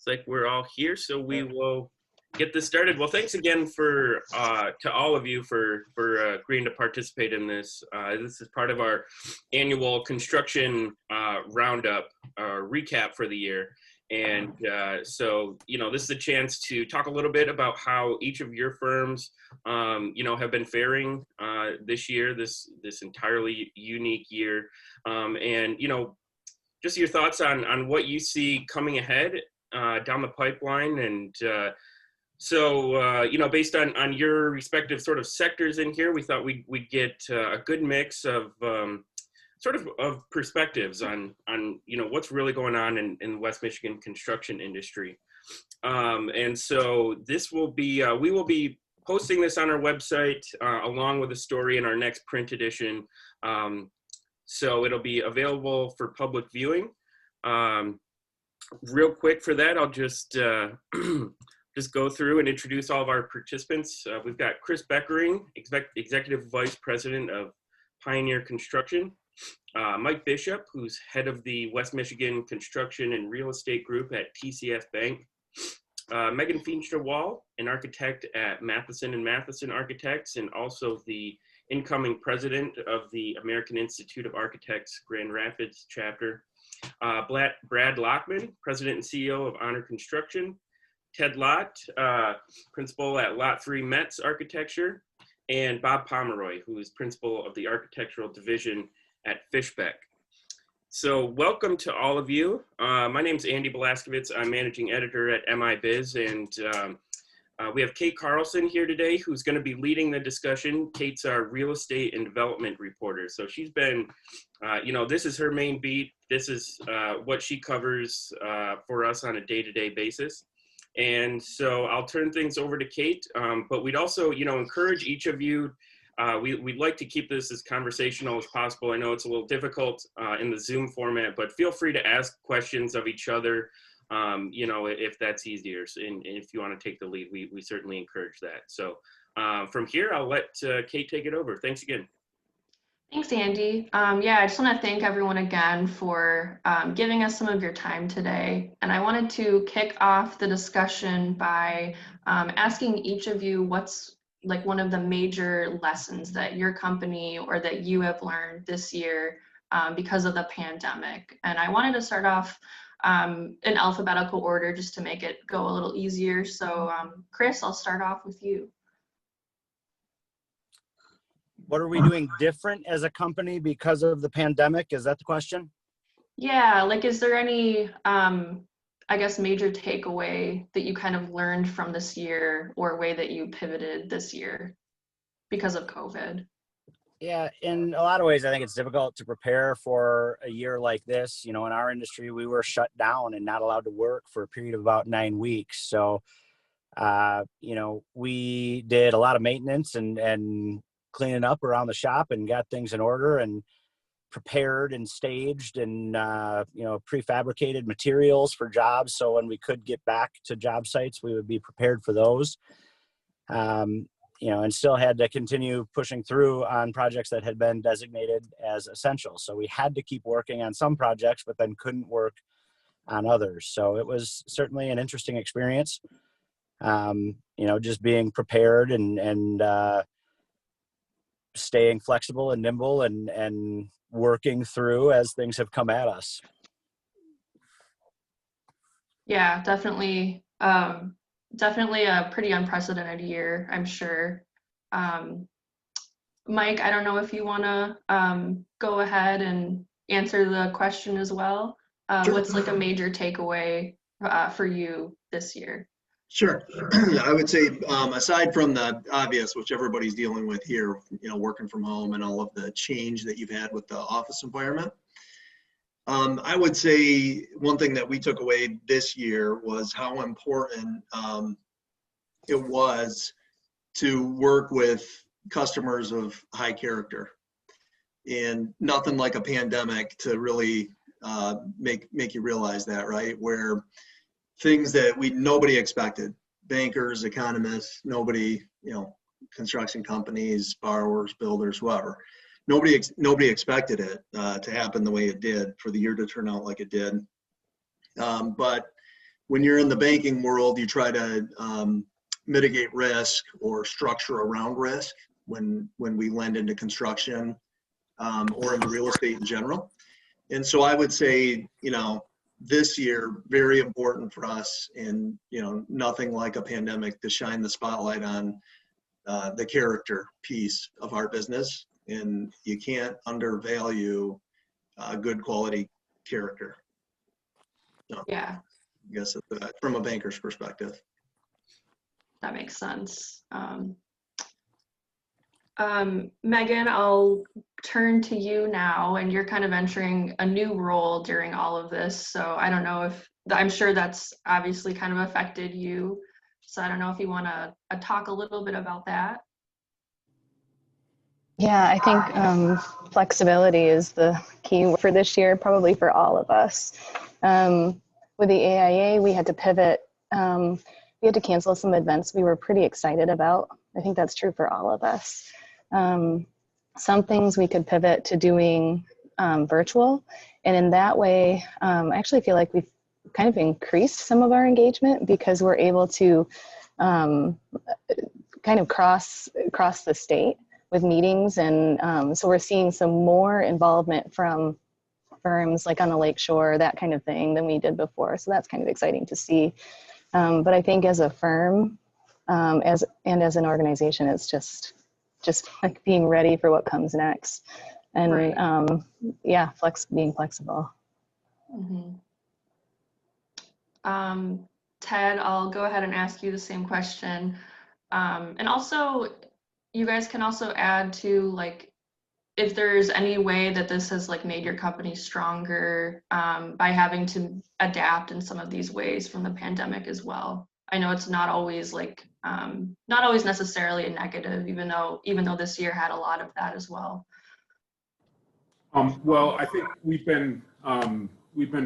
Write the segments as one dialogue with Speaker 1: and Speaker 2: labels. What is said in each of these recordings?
Speaker 1: Looks like we're all here, so we will get this started. Well, thanks again for to all of you for agreeing to participate in this. This is part of our annual construction roundup recap for the year. And so, this is a chance to talk a little bit about how each of your firms, have been faring this year, this entirely unique year. And, just your thoughts on what you see coming ahead down the pipeline. And so, based on your respective sort of sectors in here, we thought we'd get a good mix of of perspectives on what's really going on in the West Michigan construction industry. And so this will be, we will be posting this on our website along with a story in our next print edition. So it'll be available for public viewing. Real quick for that, I'll just go through and introduce all of our participants. We've got Chris Beckering, Executive Vice President of Pioneer Construction. Mike Bishop, who's head of the West Michigan Construction and Real Estate Group at TCF Bank. Megan Feenstra-Wall, an architect at Matheson and Matheson Architects, and also the incoming president of the American Institute of Architects Grand Rapids chapter. Brad Lockman, president and CEO of Honor Construction. Ted Lott, principal at Lot 3 Metz Architecture. And Bob Pomeroy, who is principal of the architectural division at Fishbeck. So welcome to all of you. My name's Andy Blaskovitz. I'm managing editor at MIBiz, and we have Kate Carlson here today, who's going to be leading the discussion. Kate's our real estate and development reporter. So she's been, this is her main beat. This is what she covers for us on a day-to-day basis. And so I'll turn things over to Kate, but we'd also, encourage each of you. We'd like to keep this as conversational as possible. I know it's a little difficult in the Zoom format, but feel free to ask questions of each other, if that's easier. And if you want to take the lead, we certainly encourage that. So from here, I'll let Kate take it over. Thanks again.
Speaker 2: Thanks, Andy. I just want to thank everyone again for giving us some of your time today. And I wanted to kick off the discussion by asking each of you what's like one of the major lessons that your company or that you have learned this year because of the pandemic. And I wanted to start off in alphabetical order just to make it go a little easier. So Chris, I'll start off with you.
Speaker 3: What are we doing different as a company because of the pandemic? Is that the question?
Speaker 2: Yeah, like is there any, major takeaway that you kind of learned from this year or a way that you pivoted this year because of COVID?
Speaker 3: Yeah, in a lot of ways, I think it's difficult to prepare for a year like this. In our industry, we were shut down and not allowed to work for a period of about 9 weeks. So, we did a lot of maintenance and cleaning up around the shop and got things in order and prepared and staged and, prefabricated materials for jobs. So when we could get back to job sites, we would be prepared for those. And still had to continue pushing through on projects that had been designated as essential. So we had to keep working on some projects, but then couldn't work on others. So it was certainly an interesting experience, just being prepared and staying flexible and nimble and working through as things have come at us.
Speaker 2: Yeah, definitely a pretty unprecedented year, I'm sure. Mike, I don't know if you want to go ahead and answer the question as well. Sure. What's like a major takeaway for you this year?
Speaker 4: Sure. I would say aside from the obvious, which everybody's dealing with here, working from home and all of the change that you've had with the office environment, I would say one thing that we took away this year was how important it was to work with customers of high character, and nothing like a pandemic to really make you realize that, right? Where things that nobody expected, bankers, economists, nobody, construction companies, borrowers, builders, whoever, nobody expected it to happen the way it did, for the year to turn out like it did. But when you're in the banking world, you try to mitigate risk or structure around risk when we lend into construction or into real estate in general. And so I would say, this year, very important for us, and nothing like a pandemic to shine the spotlight on the character piece of our business. And you can't undervalue good quality character. So,
Speaker 2: Yeah,
Speaker 4: I guess from a banker's perspective.
Speaker 2: that makes sense. Megan, I'll turn to you now, and you're kind of entering a new role during all of this. So I don't know if, I'm sure that's obviously kind of affected you. So I don't know if you want to talk a little bit about that.
Speaker 5: Yeah, I think flexibility is the key for this year, probably for all of us. With the AIA, we had to pivot. We had to cancel some events we were pretty excited about. I think that's true for all of us. Some things we could pivot to doing virtual. And in that way, I actually feel like we've kind of increased some of our engagement because we're able to kind of cross the state with meetings. And so we're seeing some more involvement from firms like on the Lakeshore, that kind of thing, than we did before. So that's kind of exciting to see. But I think as a firm, as an organization, it's just like being ready for what comes next. And
Speaker 2: right.
Speaker 5: Yeah, being flexible.
Speaker 2: Mm-hmm. Ted, I'll go ahead and ask you the same question. And also, you guys can also add to, like, if there's any way that this has like made your company stronger by having to adapt in some of these ways from the pandemic as well. I know it's not always like not always necessarily a negative, even though this year had a lot of that as well.
Speaker 6: Well, I think we've been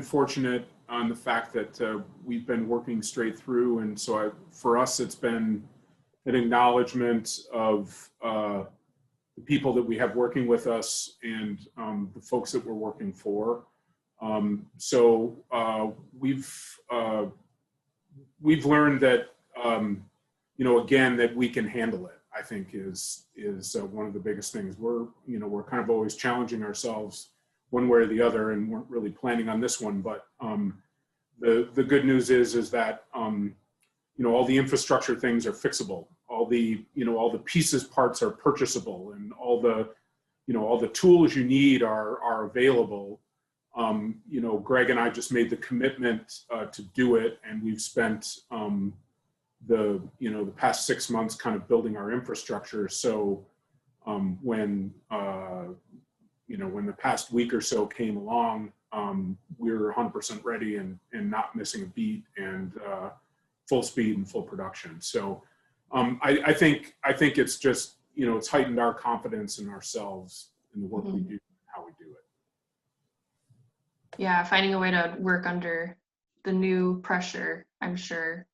Speaker 6: fortunate on the fact that we've been working straight through, and so for us, it's been an acknowledgement of the people that we have working with us and the folks that we're working for. So we've learned that again, that we can handle it, I think is one of the biggest things. We're kind of always challenging ourselves one way or the other, and weren't really planning on this one. But the good news is that all the infrastructure things are fixable. All the pieces, parts are purchasable, and all the tools you need are available. Greg and I just made the commitment to do it, and we've spent the past 6 months kind of building our infrastructure. So when the past week or so came along, we were 100% ready and not missing a beat, and full speed and full production. So I think it's just it's heightened our confidence in ourselves in the work we do, how we do it.
Speaker 2: Yeah, finding a way to work under the new pressure, I'm sure.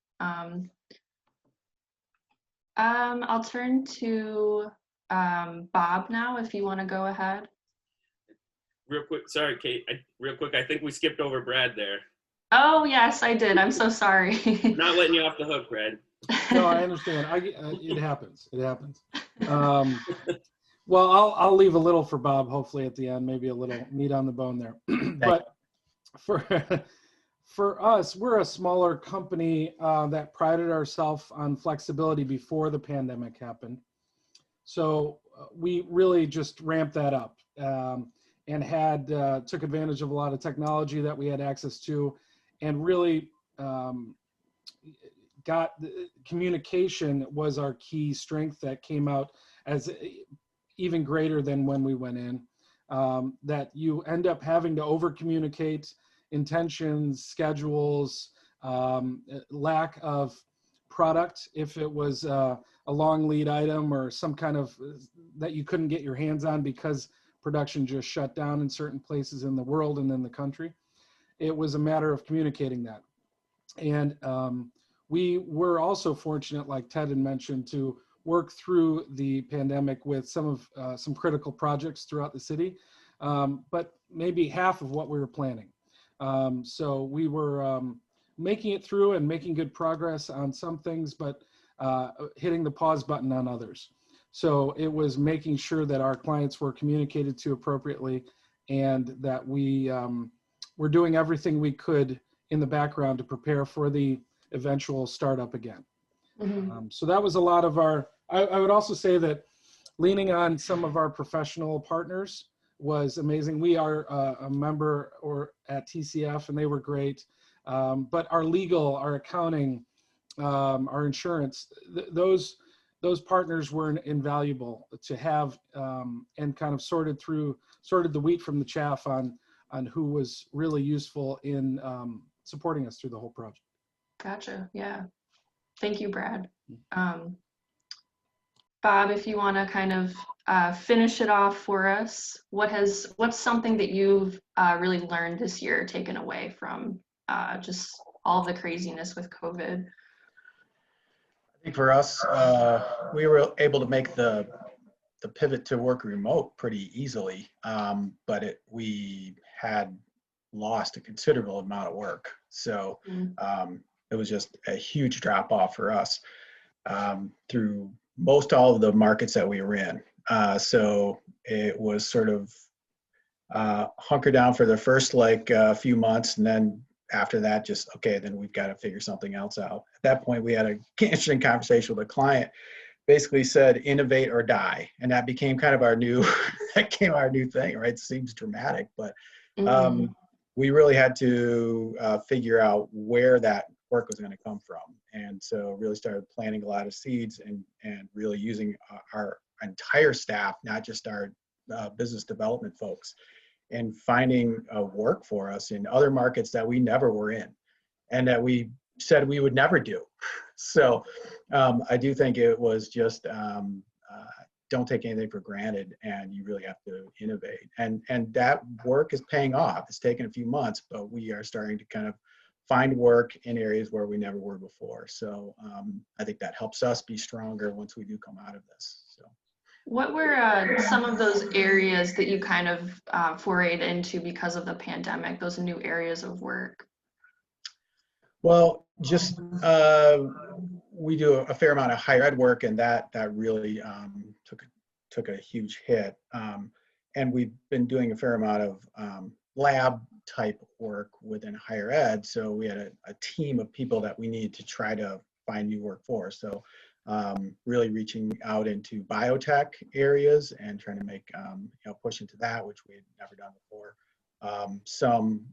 Speaker 2: I'll turn to Bob now, if you want to go ahead.
Speaker 1: Real quick, sorry, Kate. Real quick, I think we skipped over Brad there.
Speaker 2: Oh, yes, I did. I'm so sorry.
Speaker 1: Not letting you off the hook, Brad.
Speaker 7: No, I understand. It happens. It happens. Well, I'll leave a little for Bob, hopefully at the end, maybe a little meat on the bone there. But for us, we're a smaller company that prided ourselves on flexibility before the pandemic happened. So we really just ramped that up and took advantage of a lot of technology that we had access to, and really communication was our key strength that came out as even greater than when we went in. That you end up having to over communicate intentions, schedules, lack of product if it was a long lead item or some kind of that you couldn't get your hands on because production just shut down in certain places in the world and in the country. It was a matter of communicating that. And we were also fortunate, like Ted had mentioned, to work through the pandemic with some critical projects throughout the city, but maybe half of what we were planning. So we were making it through and making good progress on some things, but hitting the pause button on others. So it was making sure that our clients were communicated to appropriately, and that we were doing everything we could in the background to prepare for the eventual startup again. So that was a lot of our, I would also say that leaning on some of our professional partners was amazing. We are a member at TCF, and they were great. But our legal, our accounting, our insurance, those partners were invaluable to have, and kind of sorted the wheat from the chaff on who was really useful in supporting us through the whole project. Gotcha.
Speaker 2: Yeah. Thank you, Brad. Bob, if you want to kind of finish it off for us, what's something that you've really learned this year, taken away from just all the craziness with COVID?
Speaker 8: I think for us, we were able to make the pivot to work remote pretty easily, but we had lost a considerable amount of work. So it was just a huge drop off for us through most all of the markets that we were in. So it was sort of hunker down for the first few months, and then after that, just, okay, then we've got to figure something else out. At that point, we had an interesting conversation with a client, basically said, innovate or die. And that became kind of our new thing, right? It seems dramatic, but we really had to figure out where that work was going to come from. And so really started planting a lot of seeds and really using our entire staff, not just our business development folks, and finding work for us in other markets that we never were in and that we said we would never do. So I do think it was just don't take anything for granted, and you really have to innovate. And that work is paying off. It's taken a few months, but we are starting to kind of find work in areas where we never were before. So I think that helps us be stronger once we do come out of this. So.
Speaker 2: What were some of those areas that you kind of forayed into because of the pandemic, those new areas of work?
Speaker 8: Well, just we do a fair amount of higher ed work, and that really took a huge hit. And we've been doing a fair amount of lab type work within higher ed. So we had a team of people that we need to try to find new work for. So really reaching out into biotech areas and trying to make push into that, which we had never done before. Some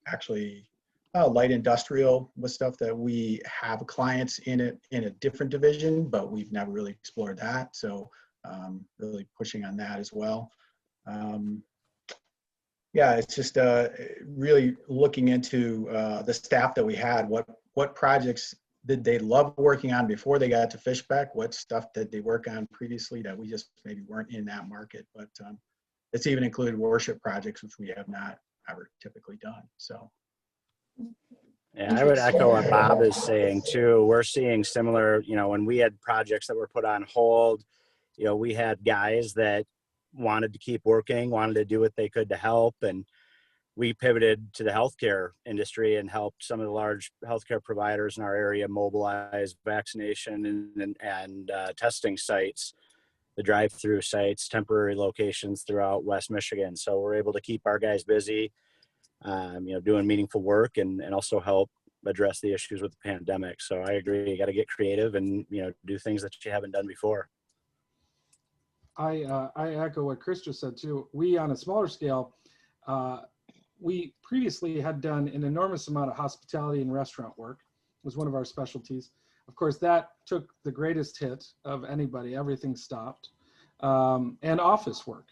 Speaker 8: actually light industrial was stuff that we have clients in a different division, but we've never really explored that. So really pushing on that as well. Yeah, it's just really looking into the staff that we had. What projects did they love working on before they got to Fishbeck? What stuff did they work on previously that we just maybe weren't in that market? But it's even included worship projects, which we have not ever typically done. So.
Speaker 3: Yeah, I would echo what Bob is saying too. We're seeing similar, when we had projects that were put on hold, we had guys that wanted to keep working, wanted to do what they could to help. And we pivoted to the healthcare industry and helped some of the large healthcare providers in our area mobilize vaccination and testing sites, the drive-through sites, temporary locations throughout West Michigan. So we're able to keep our guys busy, doing meaningful work and also help address the issues with the pandemic. So I agree, you got to get creative and, do things that you haven't done before.
Speaker 7: I echo what Chris just said too. We, on a smaller scale, we previously had done an enormous amount of hospitality and restaurant work. It was one of our specialties. Of course, that took the greatest hit of anybody. Everything stopped. And office work.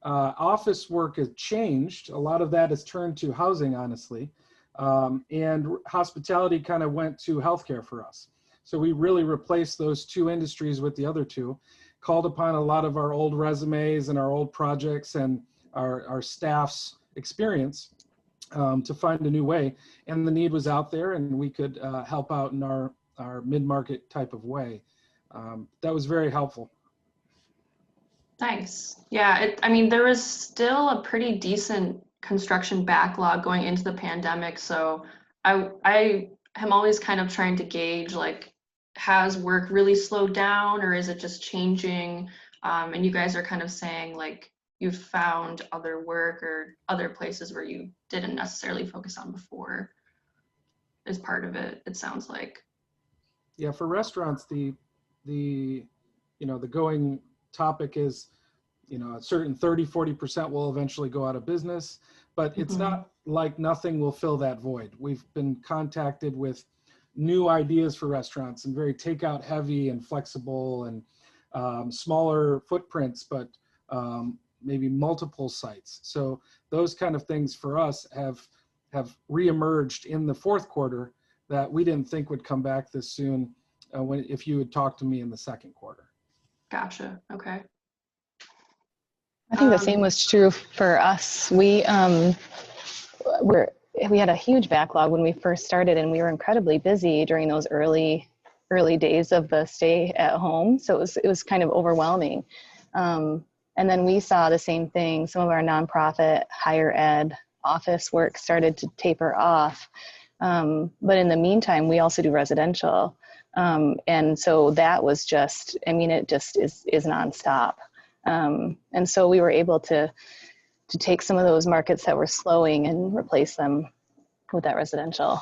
Speaker 7: Office work has changed. A lot of that has turned to housing, honestly. And hospitality kind of went to healthcare for us. So we really replaced those two industries with the other two, called upon a lot of our old resumes and our old projects and our staff's experience to find a new way. And the need was out there, and we could help out in our mid-market type of way. That was very helpful.
Speaker 2: Nice. Yeah, there was still a pretty decent construction backlog going into the pandemic. So I am always kind of trying to gauge, like, has work really slowed down, or is it just changing? And you guys are kind of saying, like, you've found other work or other places where you didn't necessarily focus on before is part of it, it sounds like.
Speaker 7: Yeah, for restaurants, the going topic is, a certain 30-40% will eventually go out of business, but it's not like nothing will fill that void. We've been contacted with new ideas for restaurants, and very takeout heavy and flexible, and smaller footprints, but maybe multiple sites. So those kind of things for us have reemerged in the fourth quarter that we didn't think would come back this soon if you had talked to me in the second quarter.
Speaker 2: Gotcha. Okay.
Speaker 5: I think the same was true for us. We had a huge backlog when we first started, and we were incredibly busy during those early days of the stay at home. So it was kind of overwhelming. And then we saw the same thing. Some of our nonprofit, higher ed, office work started to taper off. But in the meantime, we also do residential. And so that was just, it just is nonstop. And so we were able to take some of those markets that were slowing and replace them with that residential.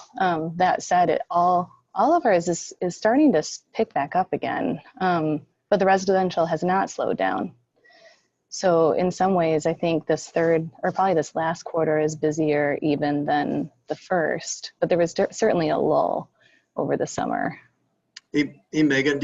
Speaker 5: That said, all of ours is starting to pick back up again. But the residential has not slowed down. So in some ways, I think this third, or probably this last quarter, is busier even than the first, but there was certainly a lull over the summer.
Speaker 4: Hey Megan,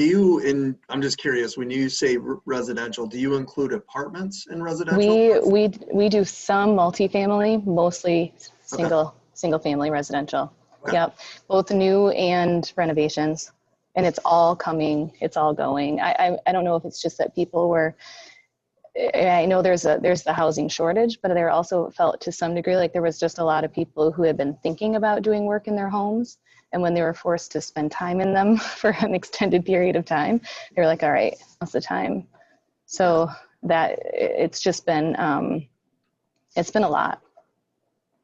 Speaker 4: I'm just curious, when you say residential, do you include apartments in residential?
Speaker 5: We do some multifamily, mostly single family residential. Okay. Yep, both new and renovations, and it's all going. I don't know if it's just that people were, I know there's the housing shortage, but there also felt to some degree like there was just a lot of people who had been thinking about doing work in their homes. And when they were forced to spend time in them for an extended period of time, they were like, all right, what's the time? So that it's just been, it's been a lot.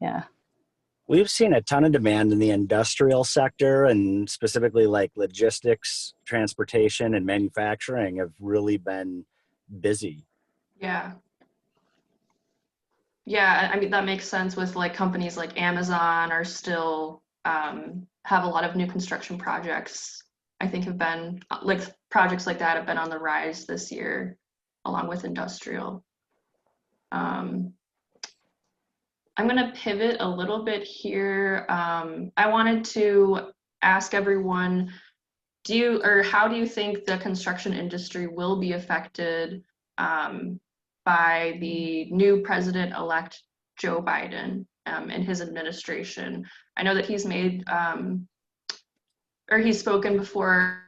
Speaker 5: Yeah.
Speaker 3: We've seen a ton of demand in the industrial sector, and specifically like logistics, transportation, and manufacturing have really been busy.
Speaker 2: Yeah. Yeah, that makes sense with like companies like Amazon are still have a lot of new construction projects. I think have been like projects like that have been on the rise this year, along with industrial. I'm gonna pivot a little bit here. I wanted to ask everyone, how do you think the construction industry will be affected by the new president-elect Joe Biden and his administration? I know that he's made, or he's spoken before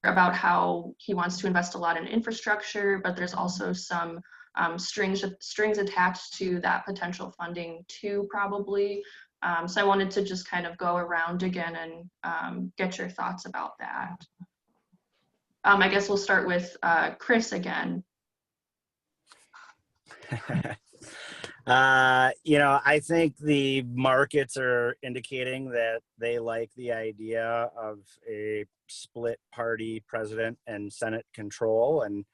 Speaker 2: about how he wants to invest a lot in infrastructure, but there's also some strings attached to that potential funding too, probably. So I wanted to just kind of go around again and get your thoughts about that. I guess we'll start with Chris again.
Speaker 3: I think the markets are indicating that they like the idea of a split party president and Senate control, and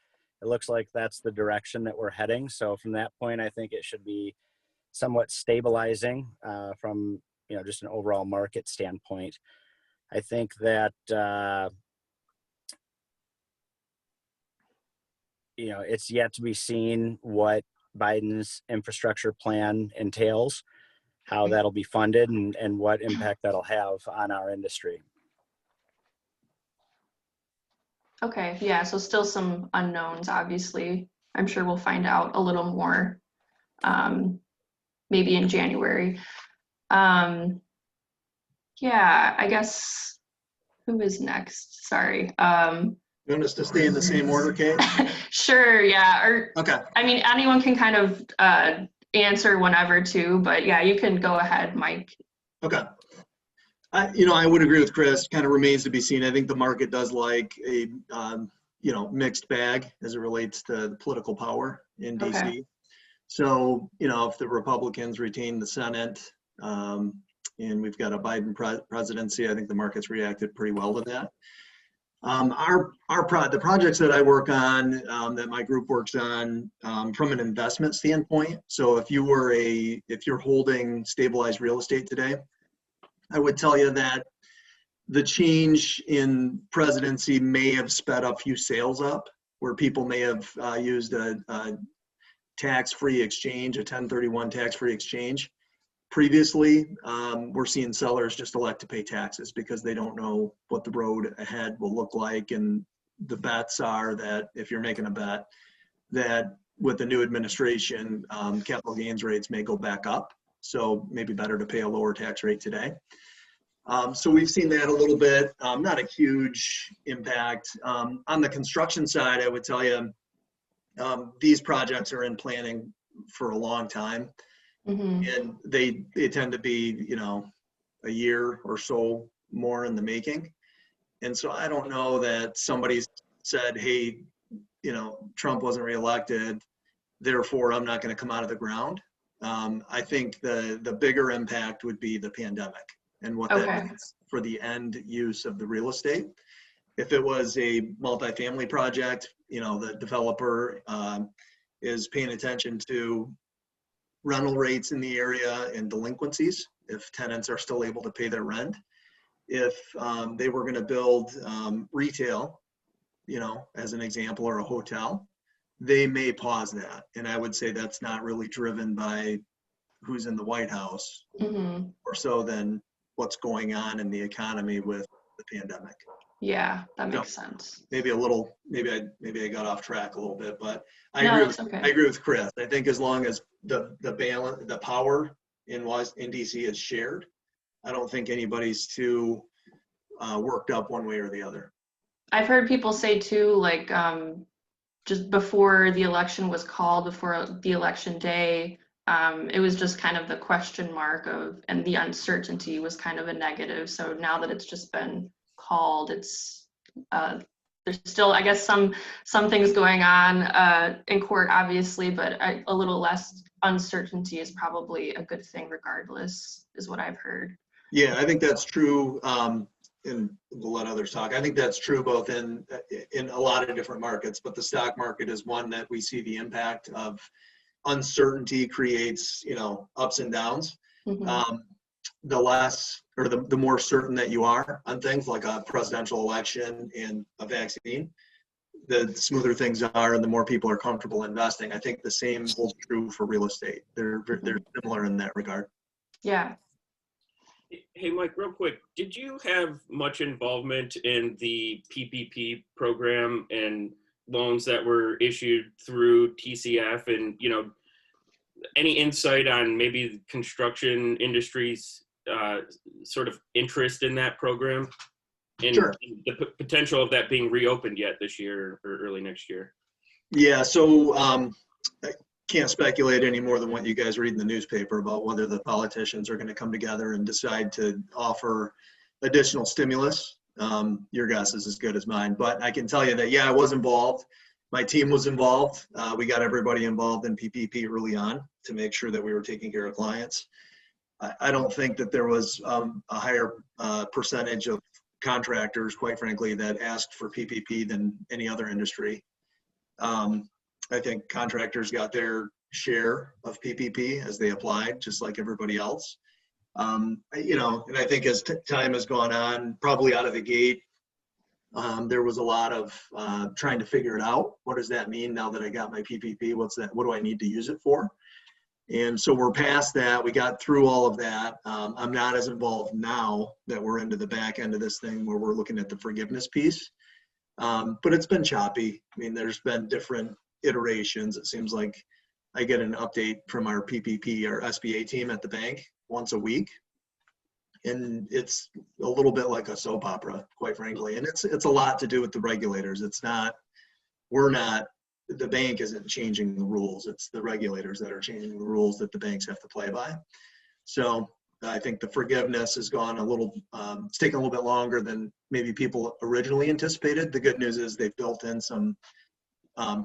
Speaker 3: it looks like that's the direction that we're heading. So from that point, I think it should be somewhat stabilizing from just an overall market standpoint. I think that it's yet to be seen what Biden's infrastructure plan entails, how that'll be funded, and what impact that'll have on our industry.
Speaker 2: Okay, yeah, so still some unknowns, obviously. I'm sure we'll find out a little more maybe in January. Yeah, I guess, who is next? Sorry.
Speaker 4: You want us to stay in the same order, Kate?
Speaker 2: Sure, yeah.
Speaker 4: Okay.
Speaker 2: I mean, anyone can kind of answer whenever too, but yeah, you can go ahead, Mike.
Speaker 4: Okay. I would agree with Chris. Kind of remains to be seen. I think the market does like a mixed bag as it relates to the political power in DC. Okay. So if the Republicans retain the Senate, and we've got a Biden presidency. I think the market's reacted pretty well to that. The projects that I work on, that my group works on, from an investment standpoint. So if you're holding stabilized real estate today, I would tell you that the change in presidency may have sped a few sales up, where people may have used a tax-free exchange, a 1031 tax-free exchange. Previously, we're seeing sellers just elect to pay taxes because they don't know what the road ahead will look like. And the bets are that if you're making a bet that with the new administration, capital gains rates may go back up. So maybe better to pay a lower tax rate today. So we've seen that a little bit, not a huge impact. On the construction side, I would tell you, these projects are in planning for a long time. And they tend to be, a year or so more in the making. And so I don't know that somebody's said, hey, Trump wasn't reelected, therefore I'm not going to come out of the ground. I think the bigger impact would be the pandemic and what that means for the end use of the real estate. If it was a multifamily project, the developer is paying attention to rental rates in the area and delinquencies, if tenants are still able to pay their rent. If they were going to build retail, as an example, or a hotel, they may pause that. And I would say that's not really driven by who's in the White House, or so than what's going on in the economy with the pandemic.
Speaker 2: Yeah, that makes sense.
Speaker 4: Maybe I got off track a little bit, but I agree with Chris. I think as long as the power in DC is shared, I don't think anybody's too worked up one way or the other.
Speaker 2: I've heard people say too, like just before the election was called, before the election day, it was just kind of the question mark and the uncertainty was kind of a negative. So now that it's just been called, it's there's still, I guess, some things going on in court, obviously, but a little less uncertainty is probably a good thing regardless, is what I've heard.
Speaker 4: Yeah, I think that's true. And we'll let others talk. I think that's true both in a lot of different markets, but the stock market is one that we see the impact of uncertainty creates, ups and downs. The less or the more certain that you are on things like a presidential election and a vaccine, the smoother things are and the more people are comfortable investing. I think the same holds true for real estate. They're similar in that regard.
Speaker 2: Yeah.
Speaker 1: Hey, Mike, real quick, did you have much involvement in the PPP program and loans that were issued through TCF, and, any insight on maybe the construction industry's sort of interest in that program and
Speaker 4: Sure.
Speaker 1: the potential of that being reopened yet this year or early next year?
Speaker 4: Yeah, so I can't speculate any more than what you guys read in the newspaper about whether the politicians are going to come together and decide to offer additional stimulus. Your guess is as good as mine, but I can tell you that, yeah, I was involved. My team was involved. We got everybody involved in PPP early on to make sure that we were taking care of clients. I don't think that there was a higher percentage of contractors, quite frankly, that asked for PPP than any other industry. I think contractors got their share of PPP as they applied, just like everybody else. And I think as time has gone on, probably out of the gate, there was a lot of trying to figure it out. What does that mean now that I got my PPP? What's that? What do I need to use it for? And so we're past that. We got through all of that. I'm not as involved now that we're into the back end of this thing where we're looking at the forgiveness piece. But it's been choppy. I mean, there's been different iterations. It seems like I get an update from our PPP, our SBA team at the bank once a week. And it's a little bit like a soap opera, quite frankly. And it's a lot to do with the regulators. The bank isn't changing the rules. It's the regulators that are changing the rules that the banks have to play by. So I think the forgiveness has gone it's taken a little bit longer than maybe people originally anticipated. The good news is they've built in some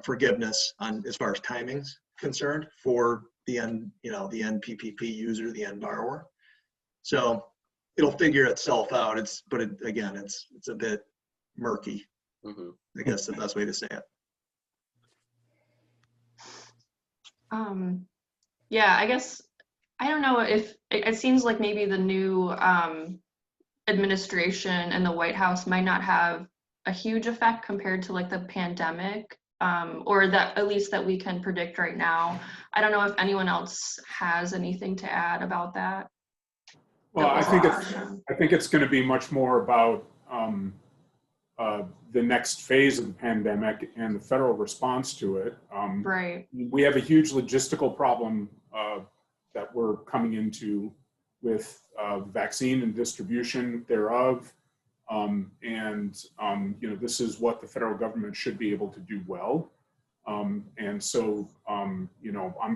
Speaker 4: forgiveness on as far as timing's concerned for the end PPP user, the end borrower. So it'll figure itself out. Again, it's a bit murky. I guess the best way to say it.
Speaker 2: Yeah, I guess, I don't know if, it seems like maybe the new administration and the White House might not have a huge effect compared to like the pandemic, or that at least that we can predict right now. I don't know if anyone else has anything to add about that.
Speaker 6: Well, I think it's going to be much more about the next phase of the pandemic and the federal response to it.
Speaker 2: Right.
Speaker 6: We have a huge logistical problem that we're coming into with vaccine and distribution thereof. This is what the federal government should be able to do well. And so, I'm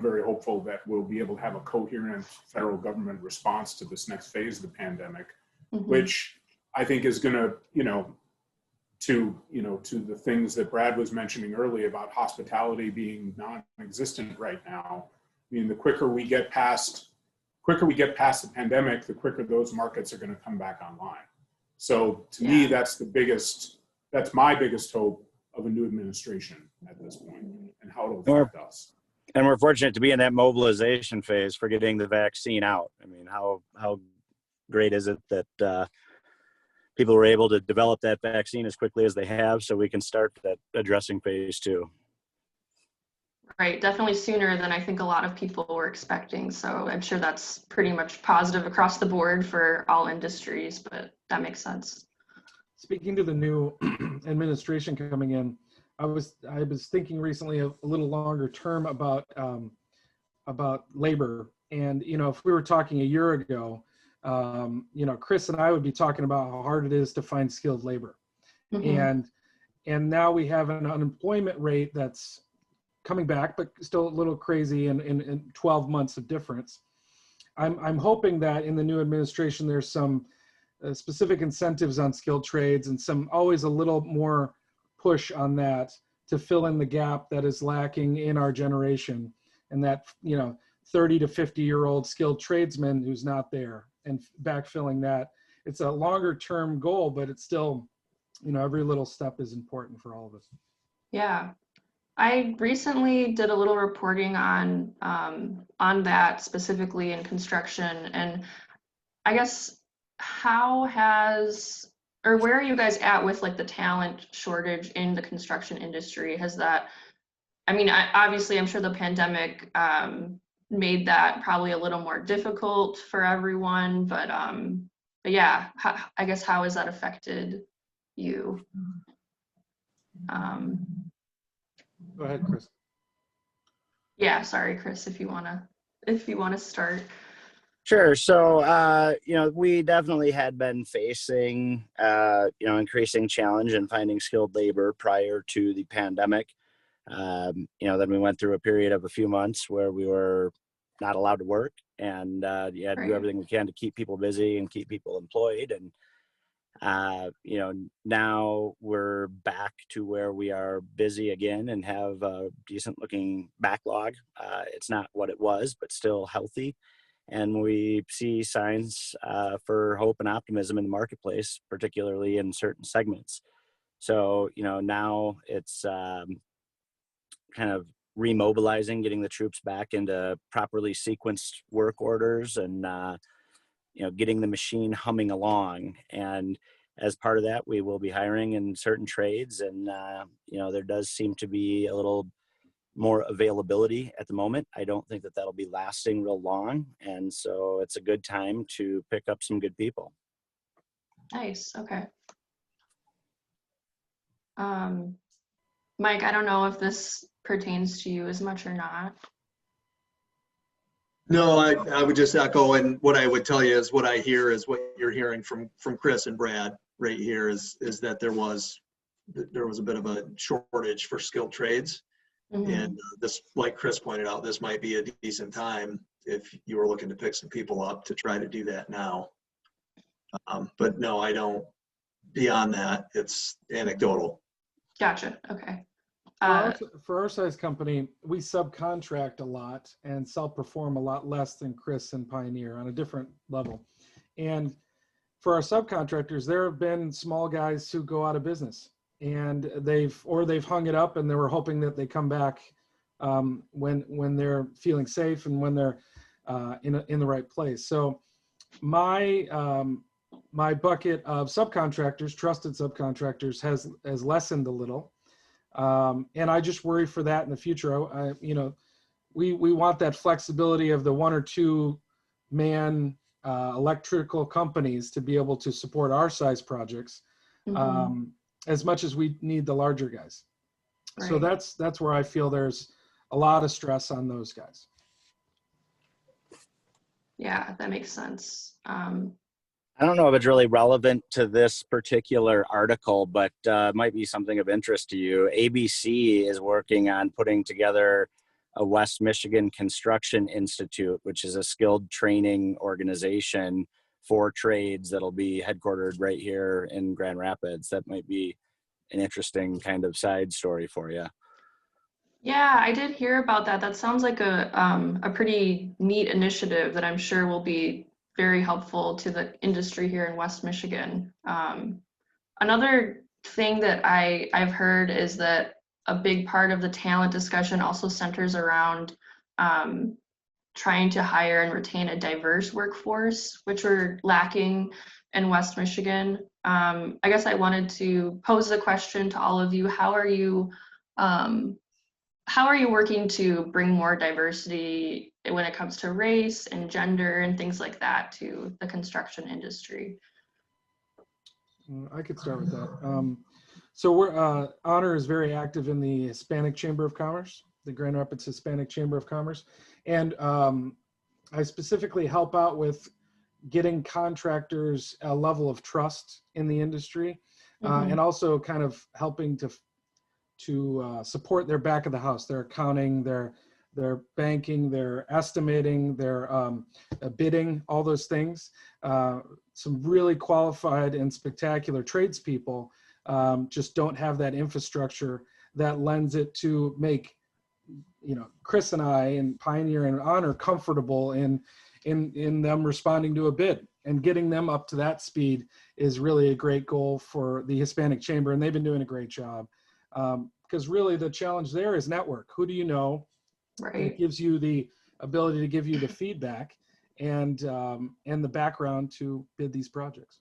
Speaker 6: very hopeful that we'll be able to have a coherent federal government response to this next phase of the pandemic, which I think is going to, to the things that Brad was mentioning earlier about hospitality being non-existent right now. I mean, the quicker we get past the pandemic, the quicker those markets are going to come back online. So to me, that's my biggest hope of a new administration at this point and how it'll affect us.
Speaker 3: And we're fortunate to be in that mobilization phase for getting the vaccine out. I mean, how great is it that people were able to develop that vaccine as quickly as they have, so we can start that addressing phase 2.
Speaker 2: Right, definitely sooner than I think a lot of people were expecting. So I'm sure that's pretty much positive across the board for all industries, but that makes sense.
Speaker 7: Speaking to the new administration coming in, I was thinking recently a little longer term about labor. And, if we were talking a year ago, Chris and I would be talking about how hard it is to find skilled labor. And now we have an unemployment rate that's coming back, but still a little crazy in 12 months of difference. I'm hoping that in the new administration, there's some specific incentives on skilled trades and always a little more push on that to fill in the gap that is lacking in our generation, and that 30 to 50-year-old skilled tradesman who's not there, and backfilling that. It's a longer term goal, but it's still, every little step is important for all of us.
Speaker 2: Yeah, I recently did a little reporting on that specifically in construction, and I guess where are you guys at with like the talent shortage in the construction industry? Has that, obviously I'm sure the pandemic made that probably a little more difficult for everyone, but yeah, I guess how has that affected you?
Speaker 7: Go ahead, Chris.
Speaker 2: Yeah, sorry, Chris, if you wanna start.
Speaker 3: Sure. So, we definitely had been facing, increasing challenge in finding skilled labor prior to the pandemic. Then we went through a period of a few months where we were not allowed to work, and you had to do everything we can to keep people busy and keep people employed. And, now we're back to where we are busy again and have a decent looking backlog. It's not what it was, but still healthy. And we see signs for hope and optimism in the marketplace, particularly in certain segments. So, now it's kind of remobilizing, getting the troops back into properly sequenced work orders and, getting the machine humming along. And as part of that, we will be hiring in certain trades. And, there does seem to be a little more availability at the moment. I don't think that that'll be lasting real long. And so it's a good time to pick up some good people.
Speaker 2: Nice, okay. Mike, I don't know if this pertains to you as much or not.
Speaker 4: No, I would just echo, and what I would tell you is what I hear is what you're hearing from Chris and Brad right here is that there was a bit of a shortage for skilled trades. And this, like Chris pointed out, this might be a decent time if you were looking to pick some people up to try to do that now. But no, I don't. Beyond that, it's anecdotal.
Speaker 2: Gotcha. Okay.
Speaker 7: For our size company, we subcontract a lot and self-perform a lot less than Chris and Pioneer on a different level. And for our subcontractors, there have been small guys who go out of business, and they've hung it up, and they were hoping that they come back when they're feeling safe and when they're in the right place. So my bucket of subcontractors, trusted subcontractors, has lessened a little, and I just worry for that in the future. We want that flexibility of the 1 or 2 man electrical companies to be able to support our size projects, as much as we need the larger guys. Right. So that's where I feel there's a lot of stress on those guys.
Speaker 2: Yeah, that makes sense.
Speaker 3: I don't know if it's really relevant to this particular article, but might be something of interest to you. ABC is working on putting together a West Michigan Construction Institute, which is a skilled training organization for trades that'll be headquartered right here in Grand Rapids. That might be an interesting kind of side story for you.
Speaker 2: Yeah, I did hear about that. That sounds like a pretty neat initiative that I'm sure will be very helpful to the industry here in West Michigan. Another thing that I've heard is that a big part of the talent discussion also centers around trying to hire and retain a diverse workforce, which we're lacking in West Michigan. I guess I wanted to pose the question to all of you: how are you working to bring more diversity when it comes to race and gender and things like that to the construction industry?
Speaker 7: I could start with that. So we're Honor is very active in the Hispanic Chamber of Commerce, the Grand Rapids Hispanic Chamber of Commerce, and I specifically help out with getting contractors a level of trust in the industry, and also kind of helping to support their back of the house, their accounting, their banking, their estimating, their bidding, all those things. Some really qualified and spectacular tradespeople just don't have that infrastructure that lends it to make, Chris and I and Pioneer and Honor comfortable in them responding to a bid, and getting them up to that speed is really a great goal for the Hispanic Chamber, and they've been doing a great job. Because really the challenge there is network. Who do you know?
Speaker 2: Right.
Speaker 7: It gives you the ability to give you the feedback and the background to bid these projects.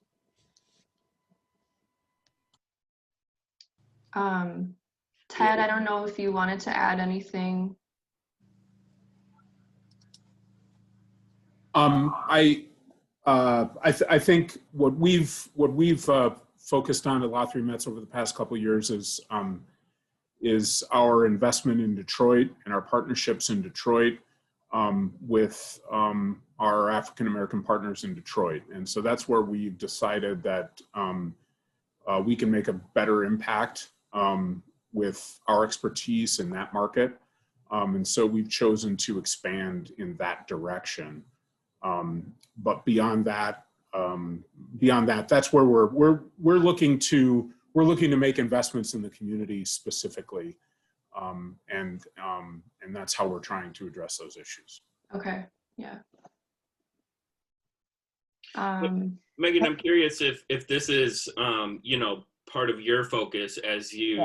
Speaker 2: Ted, I don't know if you wanted to add anything.
Speaker 6: I think what we've focused on at Lot 3 Mets over the past couple of years is our investment in Detroit and our partnerships in Detroit with our African American partners in Detroit, and so that's where we've decided that we can make a better impact with our expertise in that market, and so we've chosen to expand in that direction. But beyond that, that's where we're looking to make investments in the community specifically, and that's how we're trying to address those issues.
Speaker 2: Okay. Yeah.
Speaker 1: Megan, I'm curious if this is part of your focus as you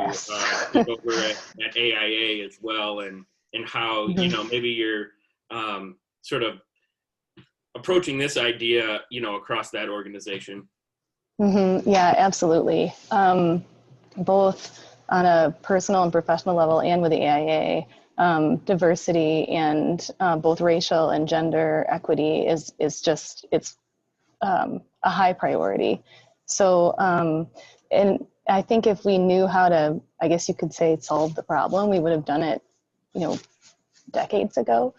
Speaker 1: look over at AIA as well, and how maybe you're sort of approaching this idea across that organization.
Speaker 5: Yeah, absolutely. Both on a personal and professional level and with the AIA, diversity and both racial and gender equity is just, it's a high priority. So, and I think if we knew how to, I guess you could say, solve the problem, we would have done it, decades ago,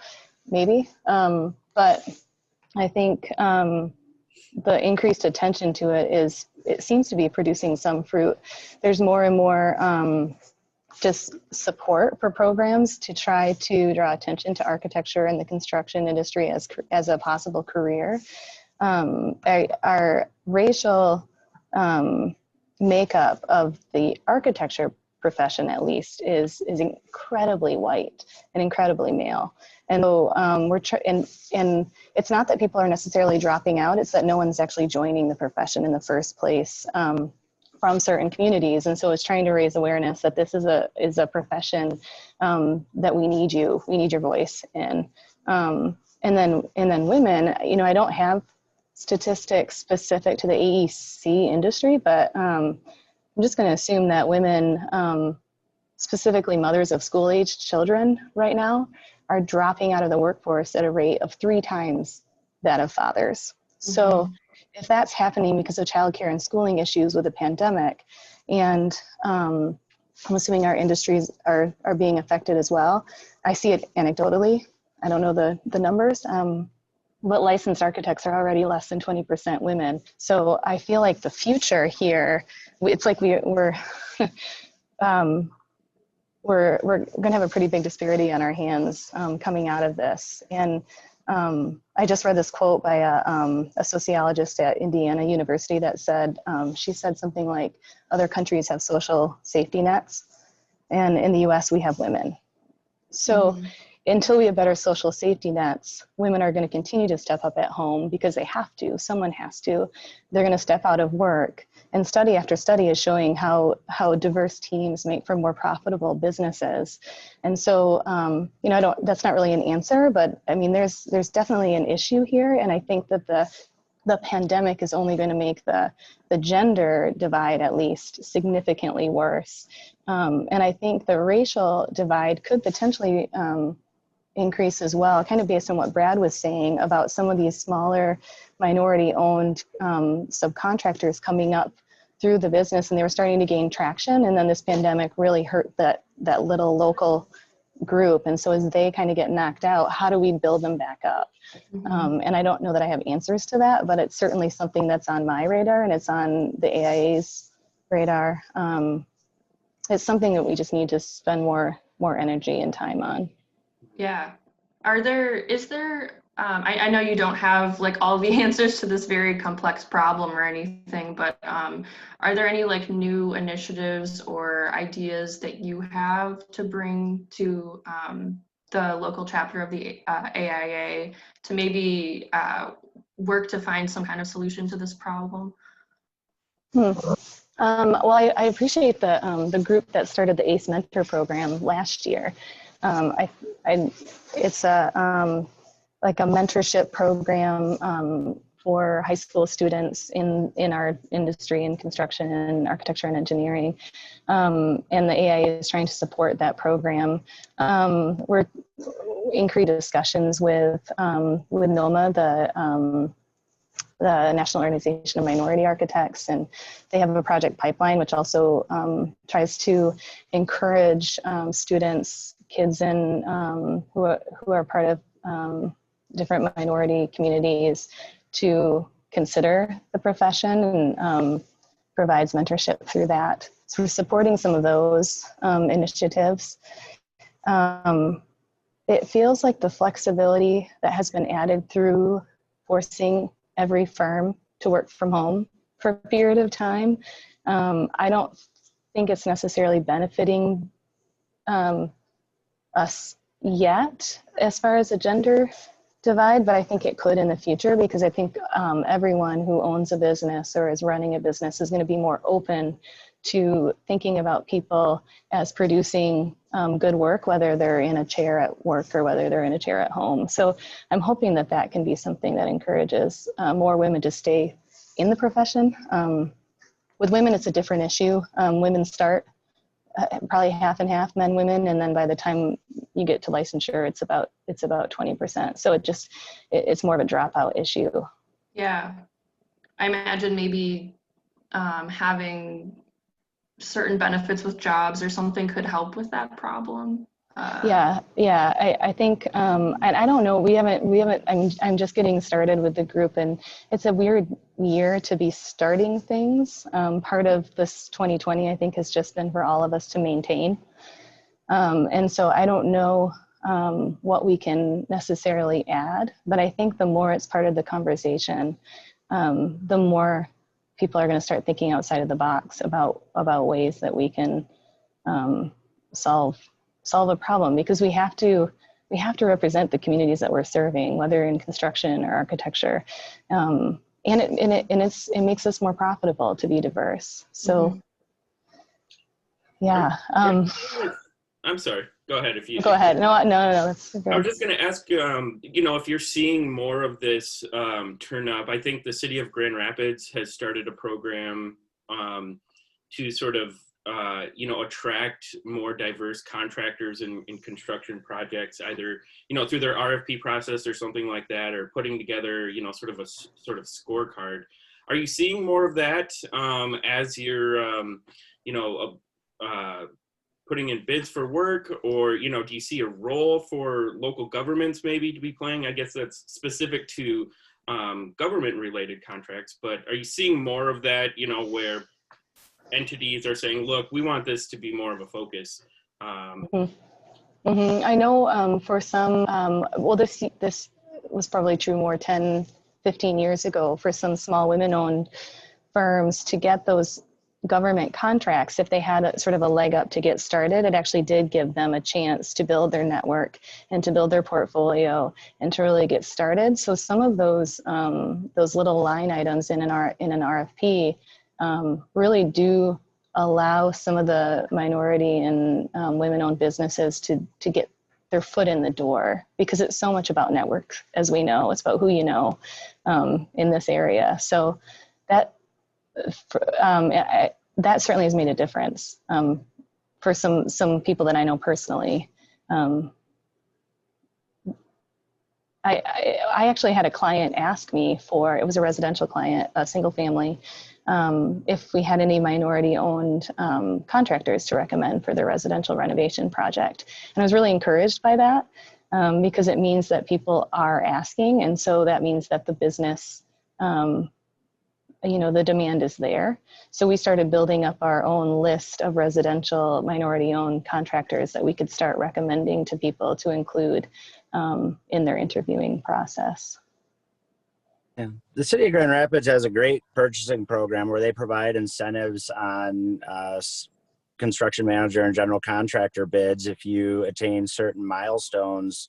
Speaker 5: maybe. But I think the increased attention to it seems to be producing some fruit. There's more and more just support for programs to try to draw attention to architecture and the construction industry as a possible career. Our racial makeup of the architecture profession at least is incredibly white and incredibly male. And so and it's not that people are necessarily dropping out, it's that no one's actually joining the profession in the first place from certain communities. And so it's trying to raise awareness that this is a profession that we need your voice in. And then women, you know, I don't have statistics specific to the AEC industry, but I'm just going to assume that women, specifically mothers of school-aged children right now, are dropping out of the workforce at a rate of 3 times that of fathers. Mm-hmm. So if that's happening because of childcare and schooling issues with the pandemic, and I'm assuming our industries are being affected as well, I see it anecdotally. I don't know the numbers, but licensed architects are already less than 20% women. So I feel like the future here, it's like we're going to have a pretty big disparity on our hands coming out of this. And I just read this quote by a sociologist at Indiana University that said, she said something like, other countries have social safety nets, and in the US we have women. So until we have better social safety nets, women are going to continue to step up at home because they have to, someone has to. They're going to step out of work. And study after study is showing how diverse teams make for more profitable businesses. And so, you know, that's not really an answer, but I mean, there's definitely an issue here. And I think that the pandemic is only going to make the gender divide, at least, significantly worse. And I think the racial divide could potentially increase as well, kind of based on what Brad was saying about some of these smaller minority-owned subcontractors coming up through the business, and they were starting to gain traction, and then this pandemic really hurt that little local group. And so as they kind of get knocked out, how do we build them back up? And I don't know that I have answers to that, but it's certainly something that's on my radar, and it's on the AIA's radar. It's something that we just need to spend more energy and time on.
Speaker 2: Yeah. I know you don't have like all the answers to this very complex problem or anything, but are there any like new initiatives or ideas that you have to bring to the local chapter of the AIA to maybe work to find some kind of solution to this problem?
Speaker 5: Well, I appreciate the group that started the ACE Mentor program last year. It's like a mentorship program for high school students in our industry in construction and architecture and engineering. And the AIA is trying to support that program. We're in discussions with NOMA, the National Organization of Minority Architects, and they have a project pipeline which also tries to encourage students, kids in who are part of different minority communities to consider the profession, and provides mentorship through that. So we're supporting some of those initiatives. It feels like the flexibility that has been added through forcing every firm to work from home for a period of time, I don't think it's necessarily benefiting us yet as far as a gender divide, but I think it could in the future, because I think everyone who owns a business or is running a business is going to be more open to thinking about people as producing good work, whether they're in a chair at work or whether they're in a chair at home. So I'm hoping that that can be something that encourages more women to stay in the profession. With women, it's a different issue. Women start probably half and half, men, women, and then by the time you get to licensure, it's about 20%. So it's more of a dropout issue.
Speaker 2: Yeah, I imagine maybe having certain benefits with jobs or something could help with that problem.
Speaker 5: Yeah. I think, and I don't know, we haven't, I'm just getting started with the group, and it's a weird year to be starting things. Part of this 2020, I think, has just been for all of us to maintain. And so I don't know what we can necessarily add, but I think the more it's part of the conversation, the more people are going to start thinking outside of the box about ways that we can solve a problem, because we have to represent the communities that we're serving, whether in construction or architecture, and it makes us more profitable to be diverse. So yeah.
Speaker 1: I'm sorry. Go ahead if you.
Speaker 5: Go ahead. No. That's good.
Speaker 1: I was just going to ask, if you're seeing more of this turn up. I think the city of Grand Rapids has started a program to sort of, attract more diverse contractors in construction projects, either, through their RFP process or something like that, or putting together, sort of a scorecard. Are you seeing more of that as you're, putting in bids for work, or, do you see a role for local governments maybe to be playing? I guess that's specific to government related contracts, but are you seeing more of that, where entities are saying, look, we want this to be more of a focus?
Speaker 5: I know for some, this was probably true more 10, 15 years ago for some small women-owned firms to get those government contracts. If they had a sort of a leg up to get started, it actually did give them a chance to build their network and to build their portfolio and to really get started. So some of those little line items in an RFP really do allow some of the minority and women-owned businesses to get their foot in the door, because it's so much about network, as we know. It's about who you know in this area. So that certainly has made a difference for some people that I know personally. I actually had a client ask me for, it was a residential client, a single family, if we had any minority-owned contractors to recommend for their residential renovation project. And I was really encouraged by that because it means that people are asking, and so that means that the business, the demand is there. So we started building up our own list of residential minority-owned contractors that we could start recommending to people to include in their interviewing process.
Speaker 3: Yeah. The city of Grand Rapids has a great purchasing program where they provide incentives on construction manager and general contractor bids if you attain certain milestones,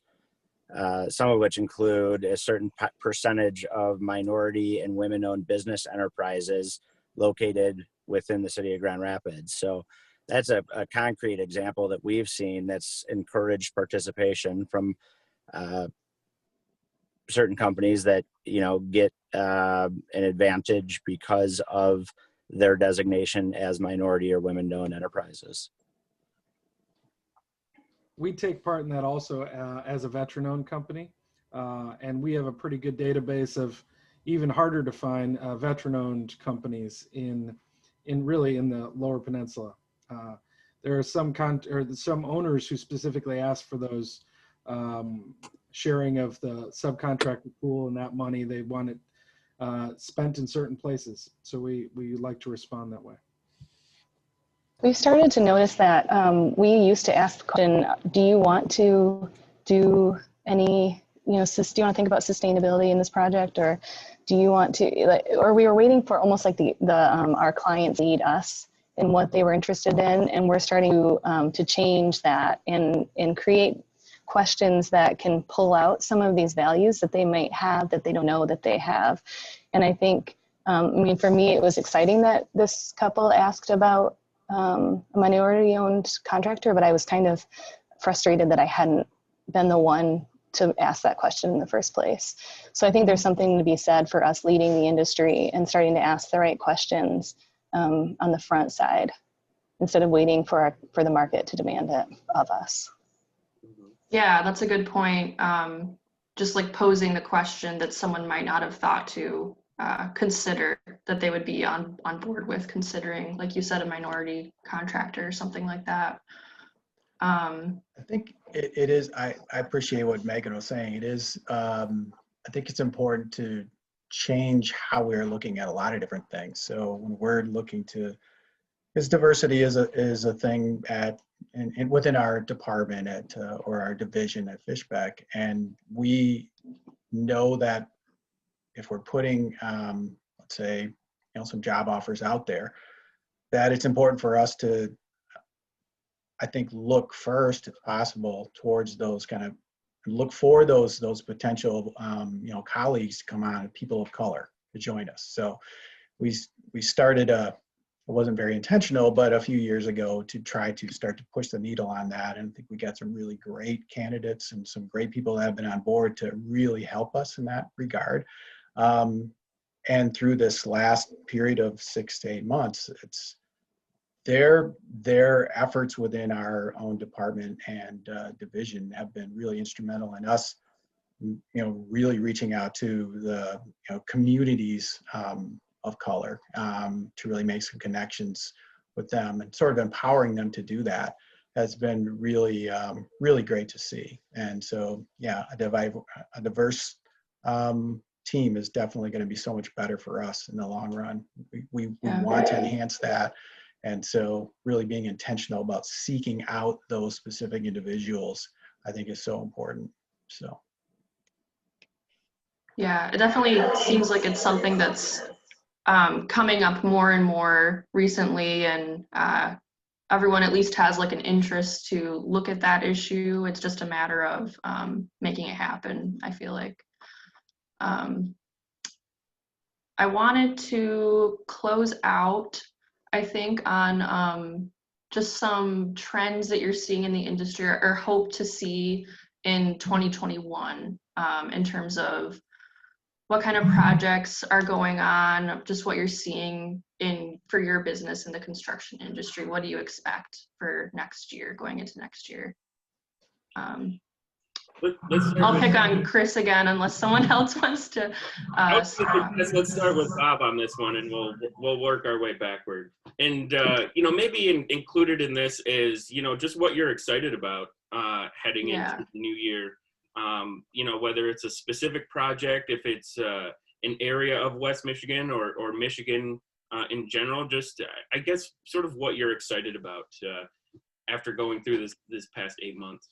Speaker 3: some of which include a certain percentage of minority and women-owned business enterprises located within the city of Grand Rapids. So that's a concrete example that we've seen that's encouraged participation from certain companies that get an advantage because of their designation as minority or women-owned enterprises.
Speaker 7: We take part in that also as a veteran-owned company, and we have a pretty good database of even harder to find veteran-owned companies in the Lower Peninsula. There are some owners who specifically ask for those sharing of the subcontractor pool, and that money they want it spent in certain places. So we like to respond that way.
Speaker 5: We've started to notice that we used to ask the question, do you want to do any, do you want to think about sustainability in this project, or do you want to, or we were waiting for almost like our clients lead us in what they were interested in, and we're starting to change that and create questions that can pull out some of these values that they might have that they don't know that they have. And I think, for me, it was exciting that this couple asked about a minority-owned contractor, but I was kind of frustrated that I hadn't been the one to ask that question in the first place. So I think there's something to be said for us leading the industry and starting to ask the right questions on the front side, instead of waiting for the market to demand it of us.
Speaker 2: Yeah, that's a good point. Just like posing the question that someone might not have thought to consider, that they would be on board with considering, like you said, a minority contractor or something like that.
Speaker 8: I think it is, I appreciate what Megan was saying. It is, I think it's important to change how we're looking at a lot of different things. So when we're looking to, because diversity is a thing within our department or our division at Fishbeck, and we know that if we're putting, let's say, some job offers out there, that it's important for us to I think, look first, if possible, towards those kind of, look for those potential, colleagues to come on, people of color to join us. So we started it wasn't very intentional, but a few years ago to try to start to push the needle on that. And I think we got some really great candidates and some great people that have been on board to really help us in that regard. And through this last period of 6 to 8 months, it's their efforts within our own department and division have been really instrumental in us, really reaching out to the communities of color to really make some connections with them, and sort of empowering them to do that has been really, really great to see. And so, yeah, a diverse team is definitely going to be so much better for us in the long run. We want to enhance that. And so really being intentional about seeking out those specific individuals, I think, is so important. So.
Speaker 2: Yeah, it definitely seems like it's something that's coming up more and more recently, and everyone at least has like an interest to look at that issue. It's just a matter of making it happen, I feel like. I wanted to close out, I think, on just some trends that you're seeing in the industry or hope to see in 2021 in terms of what kind of projects are going on, just what you're seeing for your business in the construction industry. What do you expect for next year, going into next year? I'll pick on Chris again, unless someone else wants to.
Speaker 1: Let's start with Bob on this one, and we'll work our way backward. And maybe included in this is just what you're excited about heading into the new year. Whether it's a specific project, if it's an area of West Michigan or Michigan in general, just I guess sort of what you're excited about after going through this past 8 months.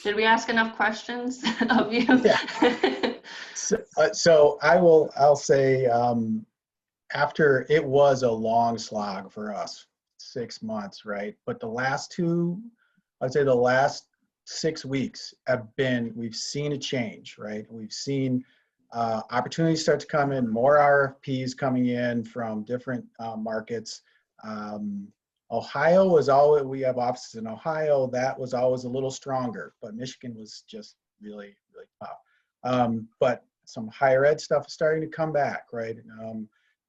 Speaker 2: Did we ask enough questions of you?
Speaker 8: Yeah. So I'll say after, it was a long slog for us, 6 months, right? But the last 6 weeks we've seen a change, right? We've seen opportunities start to come in, more RFPs coming in from different markets. Ohio was always, we have offices in Ohio, that was always a little stronger, but Michigan was just really, really tough. But some higher ed stuff is starting to come back, right?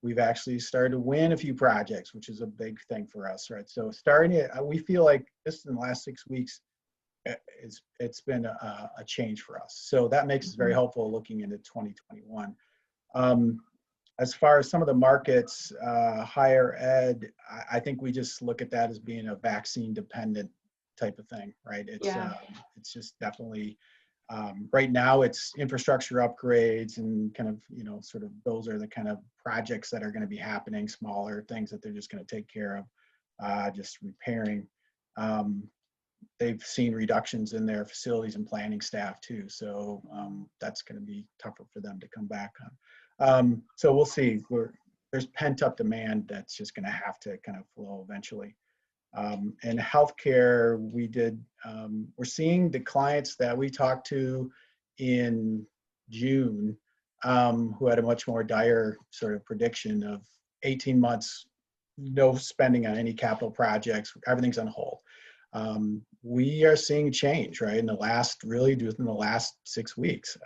Speaker 8: We've actually started to win a few projects, which is a big thing for us, right? So we feel like this in the last 6 weeks, it's been a change for us. So that makes us very hopeful looking into 2021. As far as some of the markets, higher ed, I think we just look at that as being a vaccine dependent type of thing, right? It's just definitely, right now it's infrastructure upgrades and kind of, sort of those are the kind of projects that are going to be happening, smaller things that they're just going to take care of, just repairing. They've seen reductions in their facilities and planning staff too. So that's going to be tougher for them to come back on. So we'll see. There's pent up demand that's just going to have to kind of flow eventually. And healthcare, we're seeing the clients that we talked to in June who had a much more dire sort of prediction of 18 months, no spending on any capital projects, everything's on hold. We are seeing change, right? Within the last 6 weeks.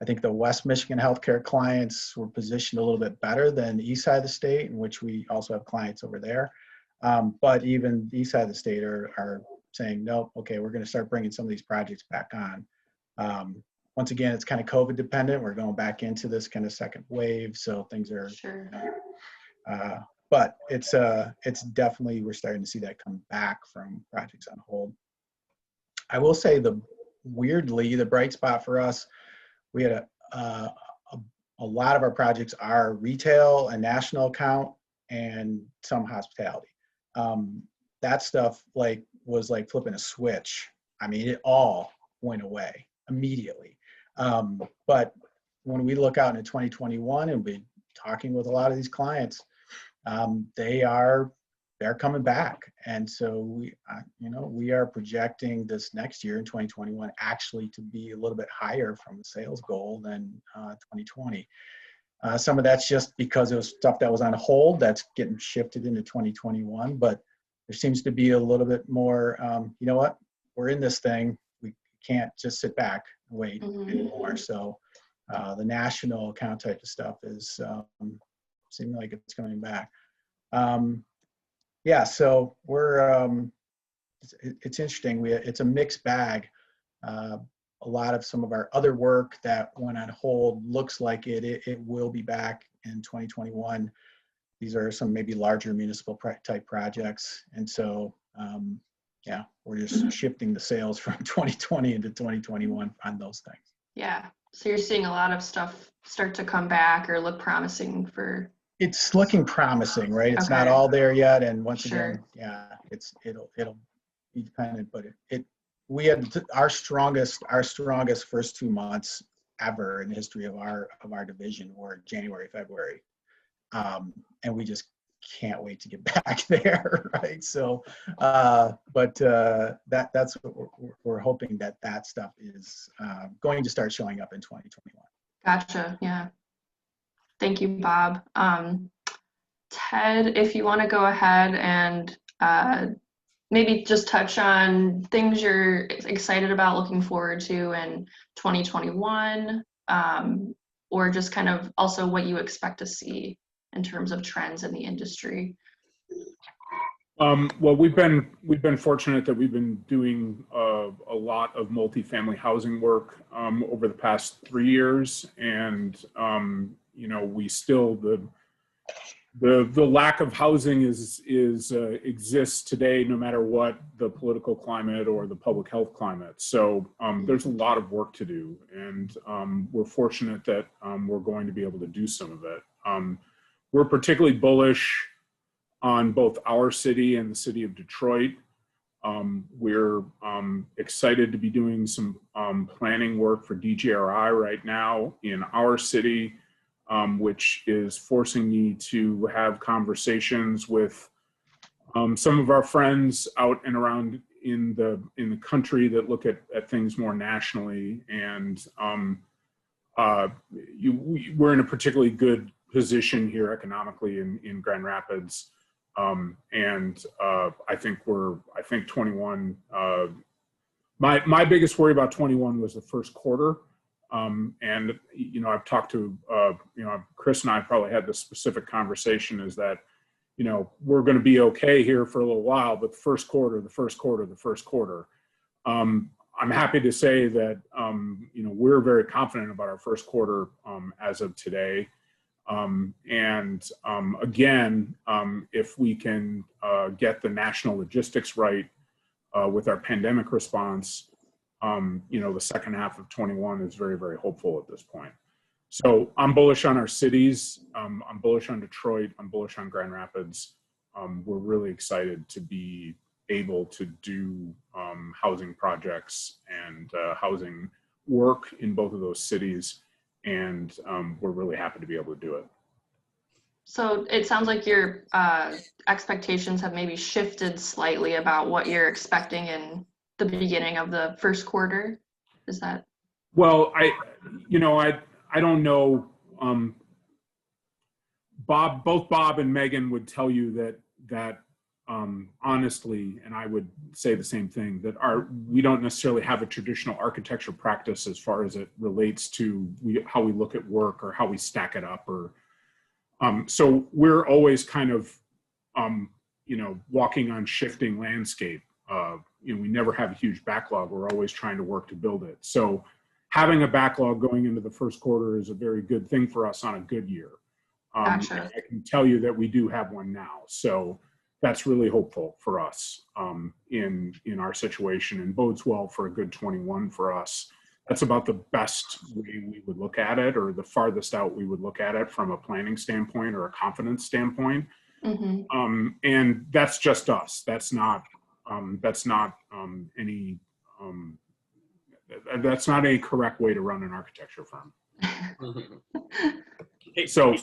Speaker 8: I think the West Michigan healthcare clients were positioned a little bit better than the east side of the state, in which we also have clients over there. But even the east side of the state are saying, no, okay, we're going to start bringing some of these projects back on. Once again, it's kind of COVID dependent. We're going back into this kind of second wave. So things are,
Speaker 2: sure.
Speaker 8: But it's definitely, we're starting to see that come back from projects on hold. I will say weirdly, the bright spot for us, we had a lot of our projects are retail and national account and some hospitality. That stuff was like flipping a switch. I mean, it all went away immediately. But when we look out into 2021 and be talking with a lot of these clients, they are they're coming back. And so we are projecting this next year in 2021 actually to be a little bit higher from the sales goal than 2020. Some of that's just because it was stuff that was on hold that's getting shifted into 2021, but there seems to be a little bit more, you know what, we're in this thing. We can't just sit back and wait anymore. So the national account type of stuff is seeming like it's coming back. Yeah, so we're, it's interesting. It's a mixed bag. A lot of some of our other work that went on hold looks like it will be back in 2021. These are some maybe larger municipal type projects. And so, yeah, we're just shifting the sales from 2020 into 2021 on those things.
Speaker 2: Yeah, so you're seeing a lot of stuff start to come back or look promising for.
Speaker 8: It's looking promising, right? It's
Speaker 2: Okay.
Speaker 8: not all there yet. And once
Speaker 2: Sure.
Speaker 8: again, yeah, it'll be dependent, but we had our strongest first 2 months ever in the history of our division were January, February. And we just can't wait to get back there, right? So, that's what we're hoping that stuff is going to start showing up in 2021.
Speaker 2: Gotcha, yeah. Thank you, Bob. Ted, if you want to go ahead and maybe just touch on things you're excited about, looking forward to in 2021, or just kind of also what you expect to see in terms of trends in the industry.
Speaker 6: Well, we've been fortunate that we've been doing a lot of multifamily housing work over the past 3 years, and we still the lack of housing exists today, no matter what the political climate or the public health climate. So there's a lot of work to do, and we're fortunate that we're going to be able to do some of it. We're particularly bullish on both our city and the city of Detroit. We're excited to be doing some planning work for DGRI right now in our city, which is forcing me to have conversations with some of our friends out and around in the country that look at things more nationally. And we're in a particularly good position here economically in Grand Rapids. And I think 21, my biggest worry about 21 was the first quarter. And, I've talked to, Chris and I probably had this specific conversation, is that, we're going to be okay here for a little while, but the first quarter. I'm happy to say that, we're very confident about our first quarter as of today. Again, if we can get the national logistics right with our pandemic response, the second half of 21 is very, very hopeful at this point. So I'm bullish on our cities. I'm bullish on Detroit. I'm bullish on Grand Rapids. We're really excited to be able to do housing projects and housing work in both of those cities. And we're really happy to be able to do it.
Speaker 2: So it sounds like your expectations have maybe shifted slightly about what you're expecting in the beginning of the first quarter. Is that?
Speaker 6: Well, I don't know. Both Bob and Megan would tell you that honestly, and I would say the same thing, that we don't necessarily have a traditional architecture practice as far as it relates to how we look at work or how we stack it up, or so we're always kind of walking on shifting landscape. We never have a huge backlog. We're always trying to work to build it. So having a backlog going into the first quarter is a very good thing for us on a good year.
Speaker 2: Gotcha.
Speaker 6: I can tell you that we do have one now. So that's really hopeful for us in our situation, and bodes well for a good 21 for us. That's about the best way we would look at it, or the farthest out we would look at it from a planning standpoint or a confidence standpoint.
Speaker 2: Mm-hmm.
Speaker 6: And that's just us. That's not a correct way to run an architecture firm.
Speaker 1: Hey,
Speaker 6: So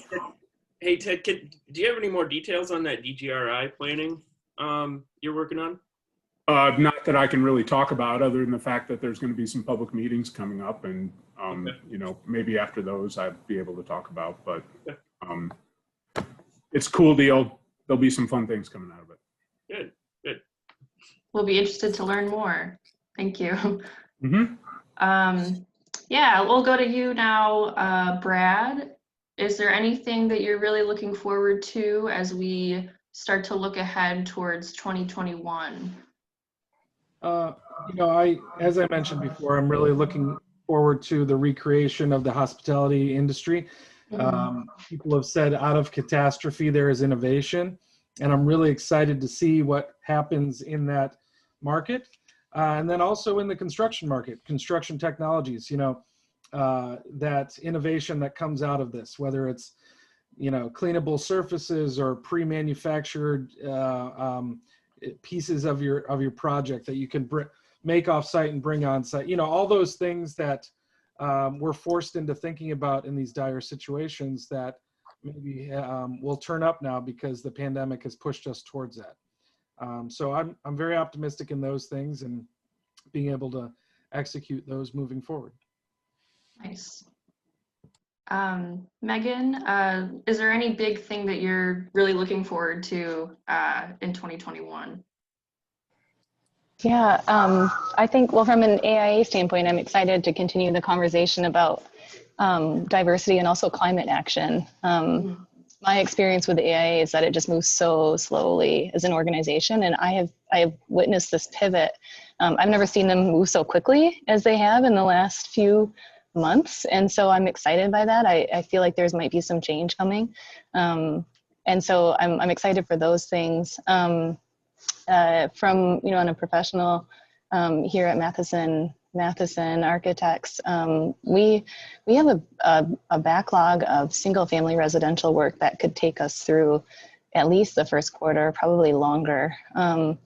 Speaker 1: Hey, Ted, do you have any more details on that DGRI planning you're working on?
Speaker 6: Not that I can really talk about, other than the fact that there's going to be some public meetings coming up, and
Speaker 1: Okay.
Speaker 6: you know, maybe after those I'd be able to talk about. But it's a cool deal. There'll be some fun things coming out of it.
Speaker 1: Good, good.
Speaker 2: We'll be interested to learn more. Thank you.
Speaker 6: Mm-hmm.
Speaker 2: Yeah, we'll go to you now, Brad. Is there anything that you're really looking forward to as we start to look ahead towards 2021?
Speaker 7: You know, as I mentioned before, I'm really looking forward to the recreation of the hospitality industry. People have said out of catastrophe, there is innovation, and I'm really excited to see what happens in that market. And then also in the construction market, construction technologies, you know, that innovation that comes out of this, whether it's, you know, cleanable surfaces or pre-manufactured pieces of your project that you can make off-site and bring on-site, you know, all those things that we're forced into thinking about in these dire situations that maybe will turn up now because the pandemic has pushed us towards that. So I'm very optimistic in those things and being able to execute those moving forward.
Speaker 2: Nice. Megan, is there any big thing that you're really looking forward to in 2021?
Speaker 5: Yeah, I think, well, from an AIA standpoint, I'm excited to continue the conversation about diversity and also climate action. My experience with the AIA is that it just moves so slowly as an organization, and I have witnessed this pivot. I've never seen them move so quickly as they have in the last few months, and so I'm excited by that. I feel like there's might be some change coming, and so I'm excited for those things. From, you know, on a professional here at Matheson Architects, we have a backlog of single family residential work that could take us through at least the first quarter, probably longer. Some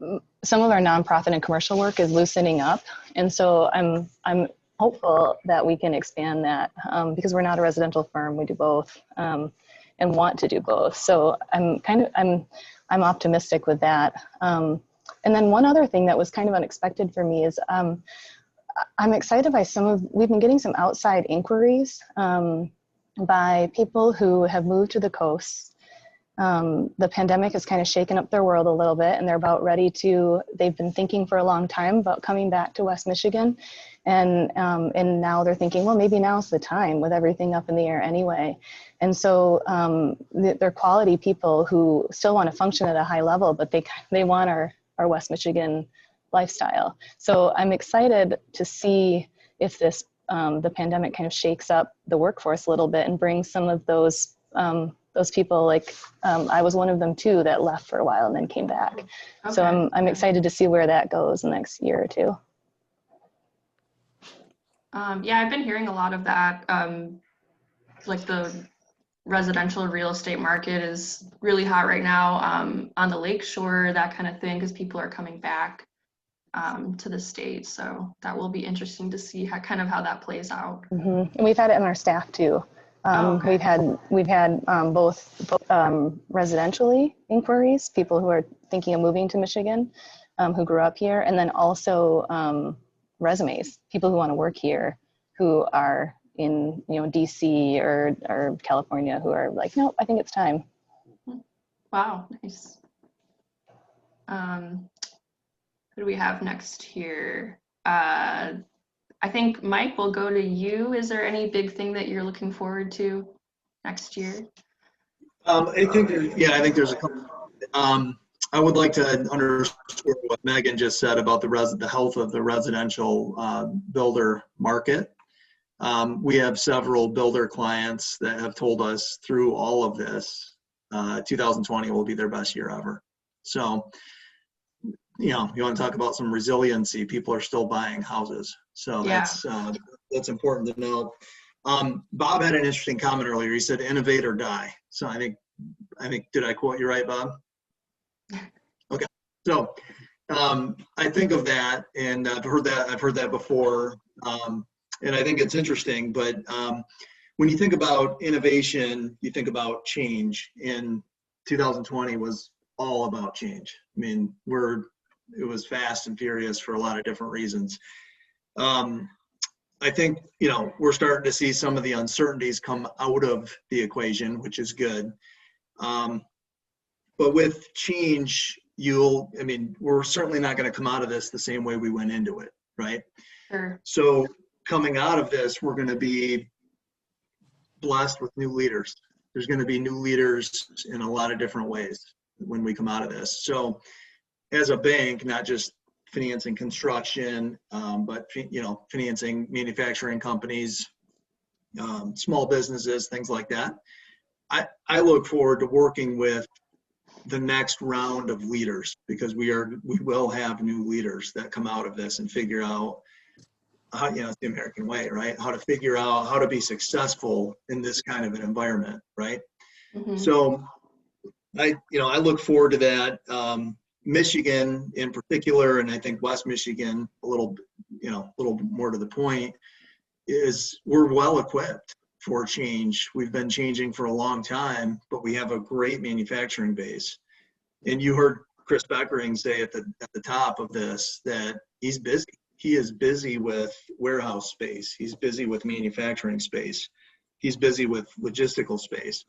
Speaker 5: of our nonprofit and commercial work is loosening up, and so I'm hopeful that we can expand that because we're not a residential firm. We do both and want to do both. So I'm optimistic with that. And then one other thing that was kind of unexpected for me is I'm excited by we've been getting some outside inquiries by people who have moved to the coast. The pandemic has kind of shaken up their world a little bit, and they're about ready they've been thinking for a long time about coming back to West Michigan. And now they're thinking, well, maybe now's the time with everything up in the air anyway. And so they're quality people who still want to function at a high level, but they want our West Michigan lifestyle. So I'm excited to see if the pandemic kind of shakes up the workforce a little bit and brings some of those people, like I was one of them too, that left for a while and then came back. Okay. So I'm excited to see where that goes the next year or two.
Speaker 2: Yeah, I've been hearing a lot of that. Like the residential real estate market is really hot right now on the lakeshore, that kind of thing, because people are coming back to the state. So that will be interesting to see how that plays out.
Speaker 5: Mm-hmm. And we've had it in our staff too. Okay. We've had both residentially inquiries, people who are thinking of moving to Michigan, who grew up here, and then also resumes, people who want to work here, who are in DC or California, who are like, nope, I think it's time.
Speaker 2: Wow, nice. Who do we have next here? I think Mike, we'll go to you. Is there any big thing that you're looking forward to next year?
Speaker 4: I think there's a couple. I would like to underscore what Megan just said about the health of the residential builder market. We have several builder clients that have told us through all of this, 2020 will be their best year ever. So, you want to talk about some resiliency, people are still buying houses. So that's important to know. Bob had an interesting comment earlier. He said, innovate or die. So I think, did I quote you right, Bob? Okay. So I think of that, and I've heard that before. And I think it's interesting, but when you think about innovation, you think about change. In 2020 was all about change. I mean, it was fast and furious for a lot of different reasons. I think, we're starting to see some of the uncertainties come out of the equation, which is good. But with change, we're certainly not going to come out of this the same way we went into it, right?
Speaker 2: Sure.
Speaker 4: So coming out of this, we're going to be blessed with new leaders. There's going to be new leaders in a lot of different ways when we come out of this. So as a bank, not just financing construction, but financing manufacturing companies, small businesses, things like that. I look forward to working with the next round of leaders, because we will have new leaders that come out of this and figure out how, it's the American way, right? How to figure out how to be successful in this kind of an environment, right?
Speaker 2: Mm-hmm.
Speaker 4: So I look forward to that. Michigan in particular, and I think West Michigan a little more to the point, is we're well equipped for change. We've been changing for a long time, but we have a great manufacturing base. And you heard Chris Beckering say at the top of this that he's busy. He is busy with warehouse space. He's busy with manufacturing space. He's busy with logistical space.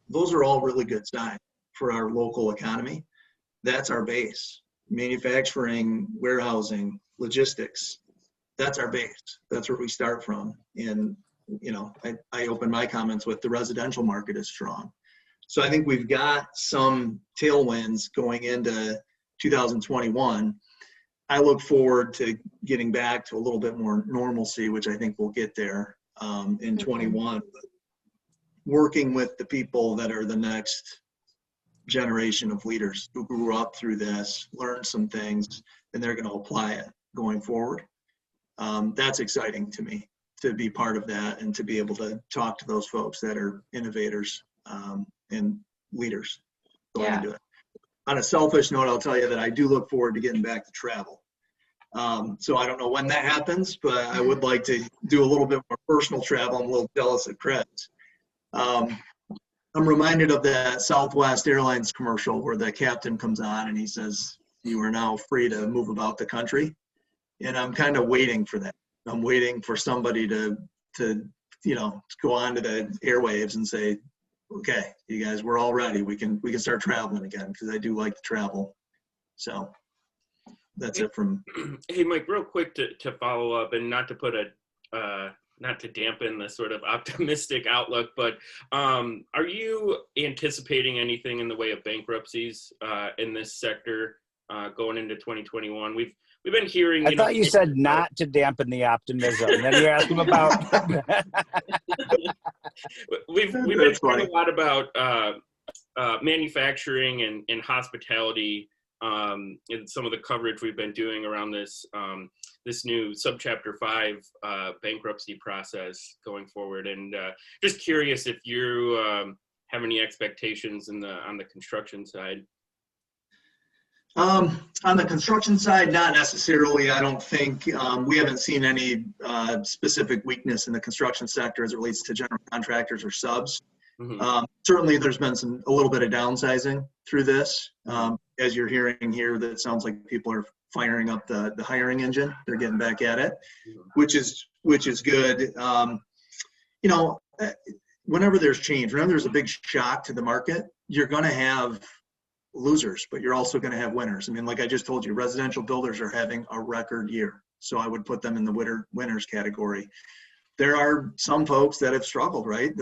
Speaker 4: Those are all really good signs for our local economy. That's our base. Manufacturing, warehousing, logistics, that's our base. That's where we start from. And, I open my comments with the residential market is strong. So I think we've got some tailwinds going into 2021. I look forward to getting back to a little bit more normalcy, which I think we'll get there in 21. Working with the people that are the next generation of leaders who grew up through this, learned some things, and they're going to apply it going forward. That's exciting to me, to be part of that and to be able to talk to those folks that are innovators and leaders going into it. On a selfish note, I'll tell you that I do look forward to getting back to travel. So I don't know when that happens, but I would like to do a little bit more personal travel. I'm a little jealous of Chris. I'm reminded of that Southwest Airlines commercial where the captain comes on and he says, "You are now free to move about the country." And I'm kind of waiting for that. I'm waiting for somebody to go onto the airwaves and say, "Okay, you guys, we're all ready. We can start traveling again," because I do like to travel. So that's it from.
Speaker 1: Hey, Mike, real quick to follow up, and not to put not to dampen the sort of optimistic outlook, but are you anticipating anything in the way of bankruptcies in this sector going into 2021? We've been hearing.
Speaker 3: I thought you said not to dampen the optimism. Then you asked him about.
Speaker 1: we've been hearing a lot about manufacturing and hospitality. And some of the coverage we've been doing around this this new subchapter 5 bankruptcy process going forward, and just curious if you have any expectations on the construction side.
Speaker 4: On the construction side, not necessarily. I don't think we haven't seen any specific weakness in the construction sector as it relates to general contractors or subs. Mm-hmm. Certainly, there's been a little bit of downsizing through this. As you're hearing here, that sounds like people are firing up the hiring engine. They're getting back at it, which is good. Whenever there's change, whenever there's a big shock to the market, you're going to have losers, but you're also going to have winners. I mean, like I just told you, residential builders are having a record year, so I would put them in the winners category. There are some folks that have struggled, right?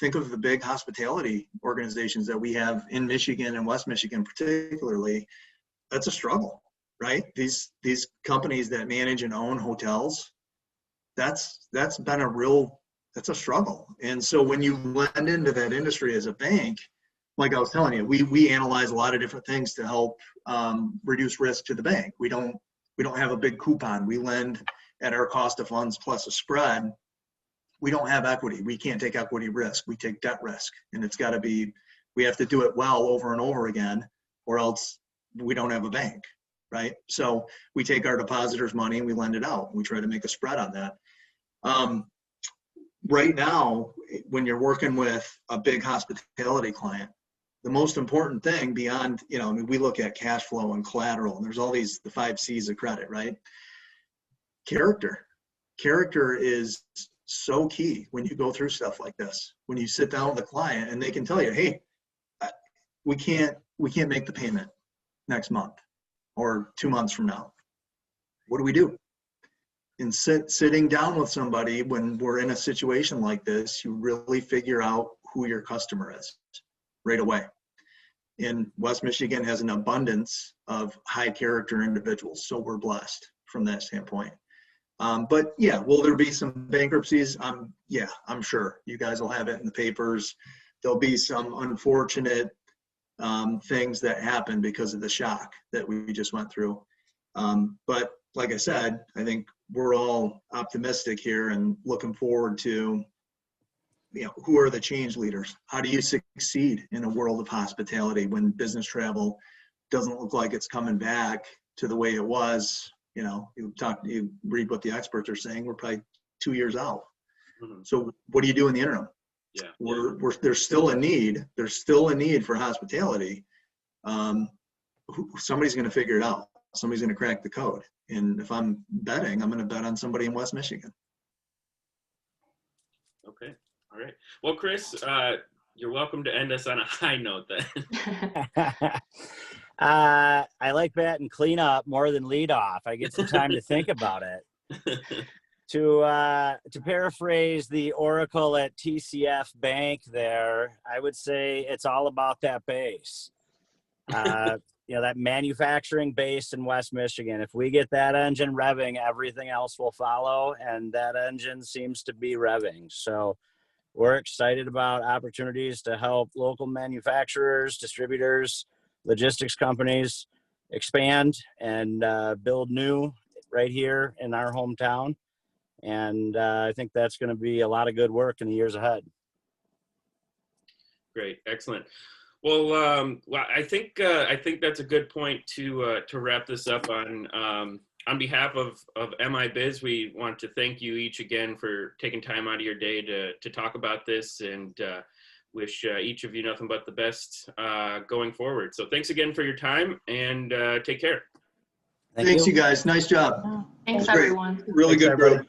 Speaker 4: Think of the big hospitality organizations that we have in Michigan and West Michigan particularly. That's a struggle, right? These companies that manage and own hotels, that's been that's a struggle. And so when you lend into that industry as a bank, like I was telling you, we analyze a lot of different things to help reduce risk to the bank. We don't have a big coupon. We lend at our cost of funds plus a spread. We don't have equity. We can't take equity risk. We take debt risk, and we have to do it well over and over again, or else we don't have a bank, right? So we take our depositors' money and we lend it out. We try to make a spread on that. right now, when you're working with a big hospitality client, the most important thing beyond, I mean, we look at cash flow and collateral, and there's all these, the 5 C's of credit, right? Character. Character is so key when you go through stuff like this. When you sit down with a client and they can tell you, hey, we can't make the payment next month or 2 months from now. What do we do? And sitting down with somebody when we're in a situation like this, you really figure out who your customer is right away. And West Michigan has an abundance of high character individuals, so we're blessed from that standpoint. But yeah, will there be some bankruptcies? Yeah, I'm sure you guys will have it in the papers. There'll be some unfortunate things that happen because of the shock that we just went through. But like I said, I think we're all optimistic here and looking forward to, who are the change leaders? How do you succeed in a world of hospitality when business travel doesn't look like it's coming back to the way it was? You read what the experts are saying, we're probably 2 years out.
Speaker 1: Mm-hmm.
Speaker 4: So what do you do in the interim?
Speaker 1: Yeah.
Speaker 4: There's still a need. There's still a need for hospitality. Somebody's going to figure it out. Somebody's going to crack the code. And if I'm betting, I'm going to bet on somebody in West Michigan.
Speaker 1: Okay. All right. Well, Chris, you're welcome to end us on a high note then.
Speaker 3: I like batting clean up more than lead off. I get some time to think about it. To paraphrase the oracle at TCF Bank there, I would say it's all about that base. That manufacturing base in West Michigan. If we get that engine revving, everything else will follow, and that engine seems to be revving. So we're excited about opportunities to help local manufacturers, distributors, logistics companies expand and build new right here in our hometown. And I think that's going to be a lot of good work in the years ahead.
Speaker 1: Great, excellent. Well, I think that's a good point to wrap this up on. On behalf of MI Biz, we want to thank you each again for taking time out of your day to talk about this, and wish each of you nothing but the best going forward. So thanks again for your time, and take care.
Speaker 4: Thanks, you guys. Nice job.
Speaker 2: Thanks, everyone.
Speaker 4: Really good, bro.